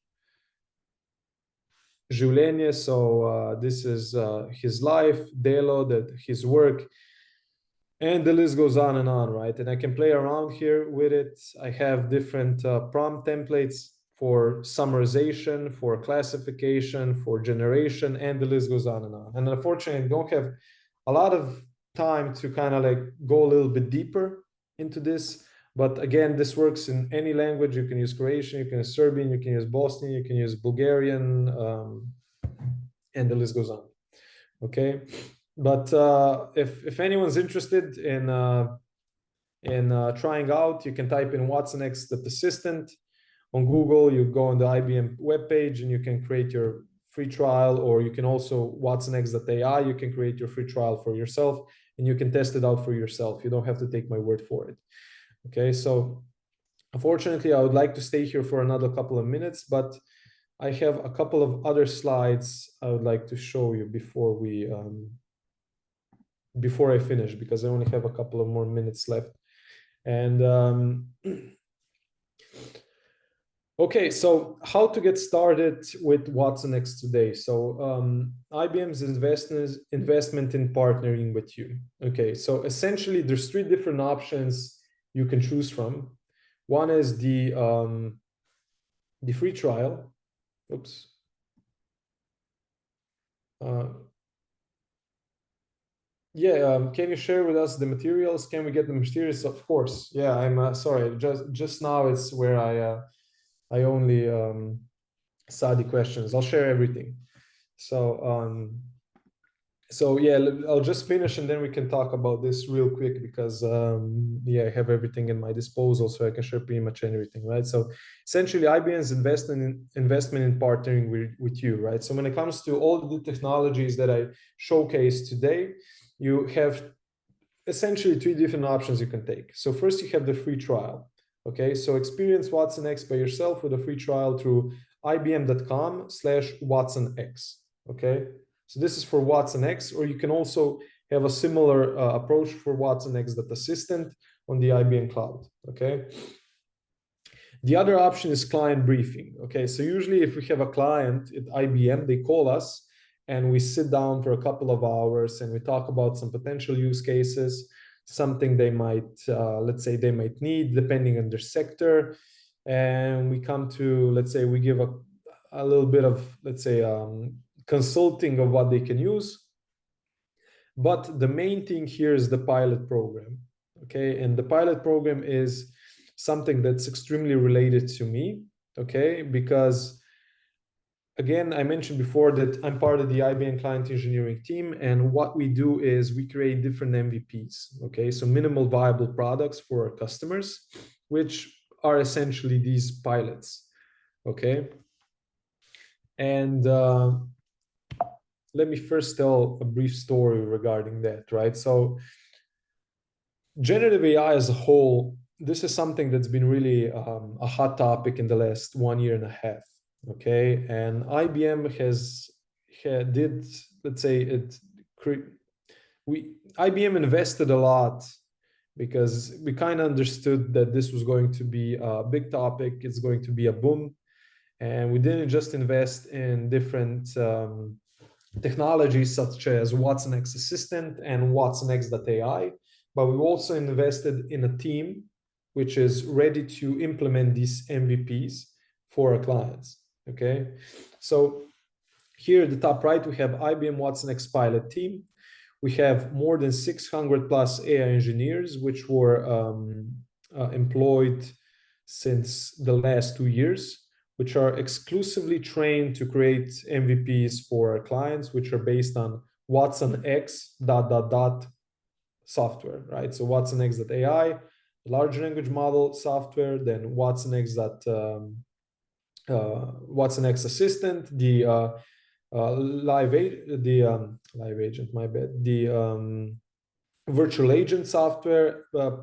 življenje, so this is his life, delo, that his work, and the list goes on and on, right? And I can play around here with it. I have different prompt templates for summarization, for classification, for generation, and the list goes on and on. And unfortunately, I don't have a lot of time to kind of like go a little bit deeper into this. But again, this works in any language. You can use Croatian, you can use Serbian, you can use Bosnian, you can use Bulgarian, and the list goes on. Okay, but if anyone's interested in trying out, you can type in Watsonx assistant on Google. You go on the IBM webpage and you can create your free trial, or you can also Watsonx.ai. You can create your free trial for yourself and you can test it out for yourself. You don't have to take my word for it. Okay, so unfortunately, I would like to stay here for another couple of minutes, but I have a couple of other slides I would like to show you before we before I finish, because I only have a couple of more minutes left. And okay, so how to get started with Watsonx today? So IBM's investment in partnering with you. Okay, so essentially there's three different options you can choose from. One is the free trial. Oops. Can you share with us the materials? Can we get the materials? Of course. Yeah, I'm sorry. Just now it's where I only saw the questions. I'll share everything. So yeah, I'll just finish and then we can talk about this real quick, because yeah, I have everything in my disposal, so I can share pretty much everything, right? So essentially, IBM's investment in partnering with you, right? So when it comes to all the technologies that I showcased today, you have essentially three different options you can take. So first, you have the free trial. Okay, so experience Watsonx by yourself with a free trial through ibm.com/watsonx. Okay, so this is for Watsonx, or you can also have a similar approach for Watsonx assistant on the IBM Cloud. Okay. The other option is client briefing. Okay, so usually if we have a client at IBM, they call us and we sit down for a couple of hours and we talk about some potential use cases, something they might, let's say they might need depending on their sector. And we come to, let's say we give a little bit of, let's say, consulting of what they can use. But the main thing here is the pilot program. Okay, and the pilot program is something that's extremely related to me. Okay, because again, I mentioned before that I'm part of the IBM client engineering team, and what we do is we create different MVPs. Okay, so minimal viable products for our customers, which are essentially these pilots. Okay, and let me first tell a brief story regarding that, right? So generative AI as a whole, this is something that's been really a hot topic in the last 1.5 years. Okay, and IBM did, let's say, IBM invested a lot because we kind of understood that this was going to be a big topic. It's going to be a boom. And we didn't just invest in different technologies such as Watsonx Assistant and Watsonx.ai, but we also invested in a team which is ready to implement these MVPs for our clients. Okay, so here at the top right, we have IBM Watsonx pilot team. We have more than 600 plus AI engineers, which were employed since the last 2 years, which are exclusively trained to create MVPs for our clients, which are based on Watsonx ... software, right? So Watsonx.ai, large language model software, then Watsonx Assistant, the live agent, my bad, the virtual agent software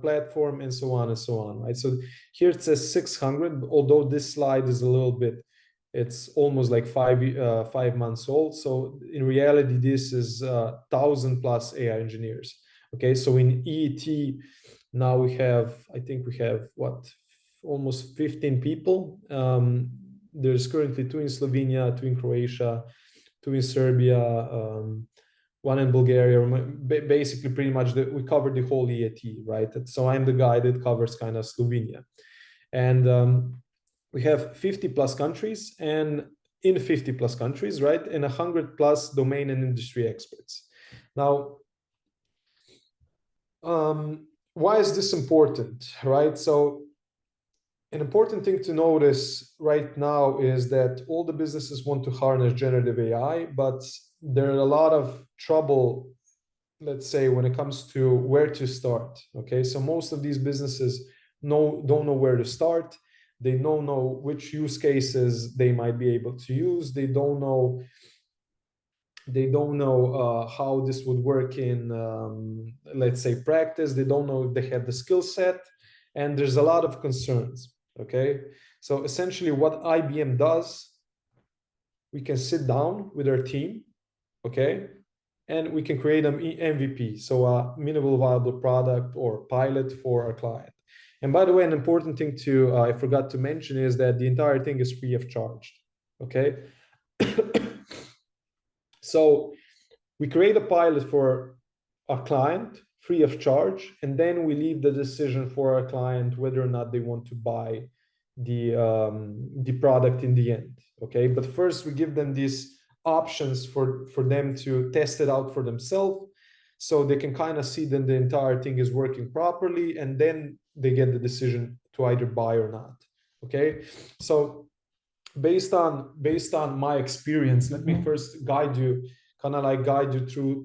platform, and so on and so on, right? So here it says 600, although this slide is a little bit, it's almost like 5 months old. So in reality, this is 1,000 plus AI engineers. Okay, so in EET now we have, I think we have what, almost 15 people. There's currently 2 in Slovenia, 2 in Croatia, 2 in Serbia, 1 in Bulgaria. Basically, pretty much we covered the whole EET, right? So I'm the guy that covers kind of Slovenia. And we have 50 plus countries, and in 50 plus countries, right? And 100 plus domain and industry experts. Now, why is this important, right? So an important thing to notice right now is that all the businesses want to harness generative AI, but there are a lot of trouble, let's say, when it comes to where to start. Okay, so most of these businesses don't know where to start. They don't know which use cases they might be able to use. They don't know how this would work in, let's say, practice. They don't know if they have the skill set, and there's a lot of concerns. Okay, so essentially what IBM does, we can sit down with our team, okay, and we can create an MVP, so a minimal viable product or pilot for our client. And by the way, an important thing to I forgot to mention is that the entire thing is free of charge. Okay, so we create a pilot for our client free of charge, and then we leave the decision for our client whether or not they want to buy the product in the end. Okay, but first we give them these options for them to test it out for themselves, so they can kind of see that the entire thing is working properly, and then they get the decision to either buy or not. Okay, so based on my experience, let me first guide you through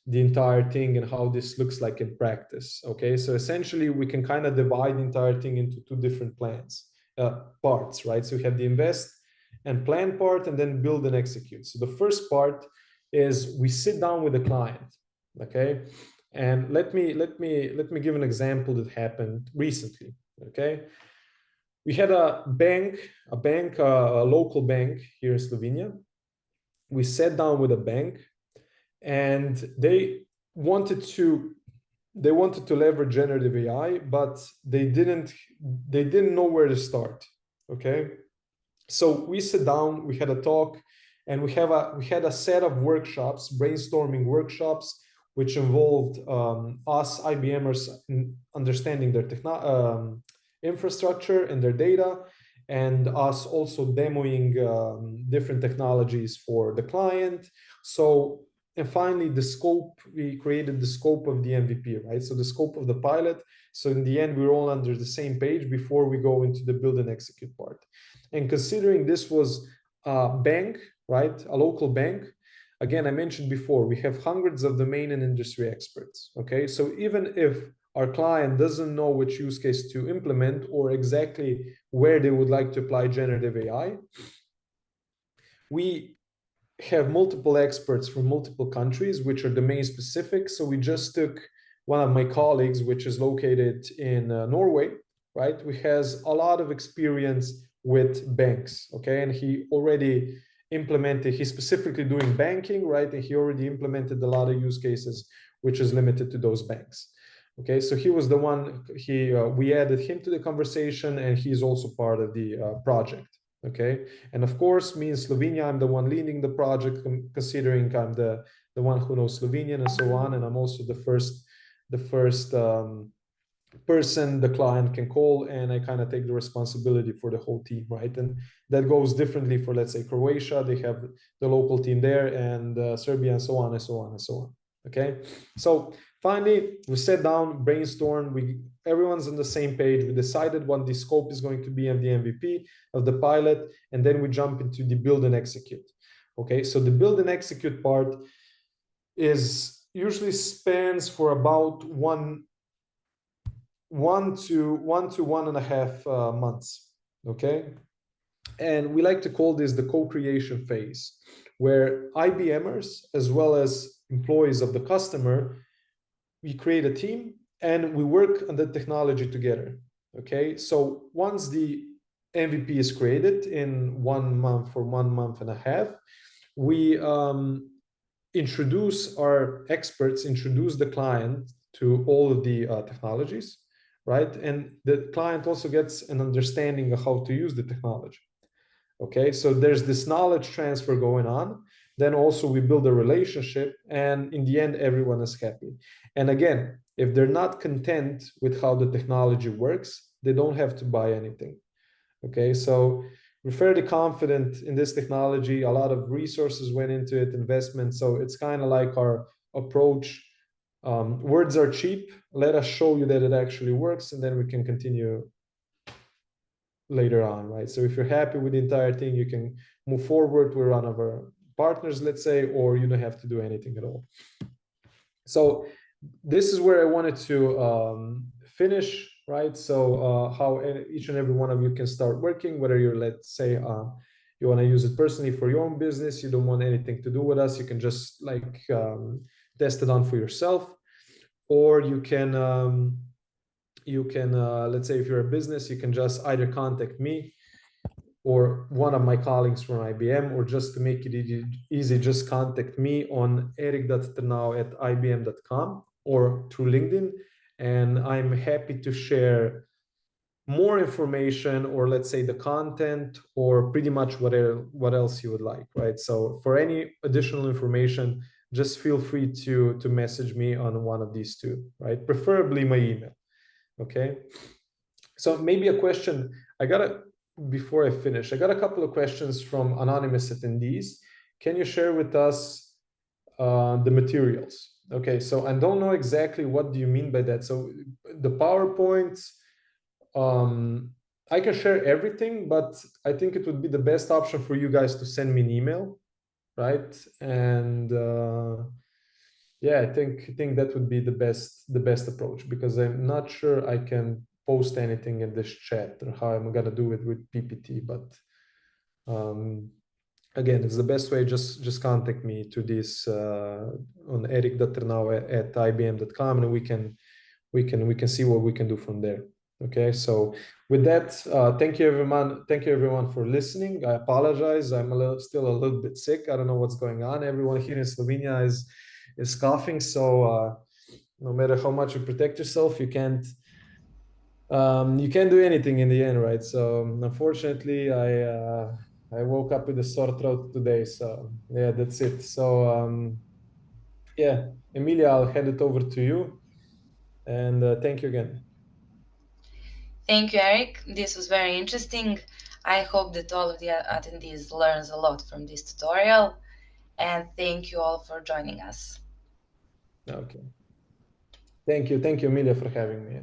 the entire thing and how this looks like in practice. Okay, so essentially we can kind of divide the entire thing into 2 different parts, right? So we have the invest and plan part, and then build and execute. So the first part is we sit down with the client. Okay, and let me give an example that happened recently. Okay, we had a local bank here in Slovenia. We sat down with a bank, and they wanted to leverage generative AI, but they didn't know where to start. Okay, so we sat down, we had a talk, and we had a set of workshops, brainstorming workshops, which involved us IBMers in understanding their infrastructure and their data, and us also demoing different technologies for the client. So, and finally, we created the scope of the MVP, right? So the scope of the pilot. So in the end, we're all under the same page before we go into the build and execute part. And considering this was a bank, right? A local bank. Again, I mentioned before, we have hundreds of domain and industry experts. Okay, so even if our client doesn't know which use case to implement or exactly where they would like to apply generative AI, we have multiple experts from multiple countries, which are domain specific. So we just took one of my colleagues, which is located in Norway, right? Who has a lot of experience with banks, okay? And he already implemented, he's specifically doing banking, right? And he already implemented a lot of use cases, which is limited to those banks, Okay, so he was the one, we added him to the conversation, and he's also part of the project. Okay, and of course, me in Slovenia, I'm the one leading the project, considering I'm the one who knows Slovenian and so on, and I'm also the first person the client can call, and I kind of take the responsibility for the whole team, right? And that goes differently for, let's say, Croatia. They have the local team there, and Serbia, and so on and so on and so on. Okay, so finally we sat down, brainstormed, everyone's on the same page. We decided what the scope is going to be of the MVP, of the pilot, and then we jump into the build and execute. Okay, so the build and execute part is usually spans for about one to 1.5 months. Okay, and we like to call this the co-creation phase, where IBMers as well as employees of the customer, we create a team and we work on the technology together. Okay, so once the MVP is created in 1 month or 1.5 months, we introduce our experts, introduce the client to all of the technologies, right? And the client also gets an understanding of how to use the technology. Okay, so there's this knowledge transfer going on. Then also we build a relationship, and in the end, everyone is happy. And again, if they're not content with how the technology works, they don't have to buy anything. Okay, so we're fairly confident in this technology. A lot of resources went into it, investment. So it's kind of like our approach. Words are cheap. Let us show you that it actually works, and then we can continue later on, right? So if you're happy with the entire thing, you can move forward with one of our partners, let's say, or you don't have to do anything at all. So this is where I wanted to finish, right? So how each and every one of you can start working, whether you're, let's say, you want to use it personally for your own business, you don't want anything to do with us, you can just like test it on for yourself, or you can let's say if you're a business, you can just either contact me or one of my colleagues from IBM, or just to make it easy, just contact me on erik.ternav@ibm.com or through LinkedIn, and I'm happy to share more information, or let's say the content, or pretty much what else you would like, right? So for any additional information, just feel free to message me on one of these two, right? Preferably my email. Okay, so maybe a question before I finish, I got a couple of questions from anonymous attendees. Can you share with us the materials? Okay, so I don't know exactly what do you mean by that. So the PowerPoints, I can share everything, but I think it would be the best option for you guys to send me an email, right? And yeah, I think that would be the best approach, because I'm not sure I can post anything in this chat, or how I'm gonna do it with PPT. But again, it's the best way. Just contact me to this on erik.ternav@ibm.com, and we can see what we can do from there. Okay, so with that, thank you everyone for listening. I apologize, I'm still a little bit sick. I don't know what's going on. Everyone here in Slovenia is coughing, so no matter how much you protect yourself, you can't do anything in the end, right? So unfortunately, I woke up with a sore throat today, so yeah, that's it. So yeah, Emilia, I'll hand it over to you, and thank you again. Thank you, Erik. This was very interesting. I hope that all of the attendees learns a lot from this tutorial, and thank you all for joining us. Okay. Thank you, Emilia, for having me.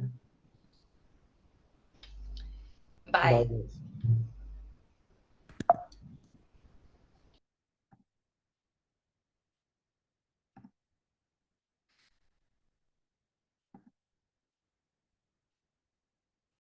Bye. Bye.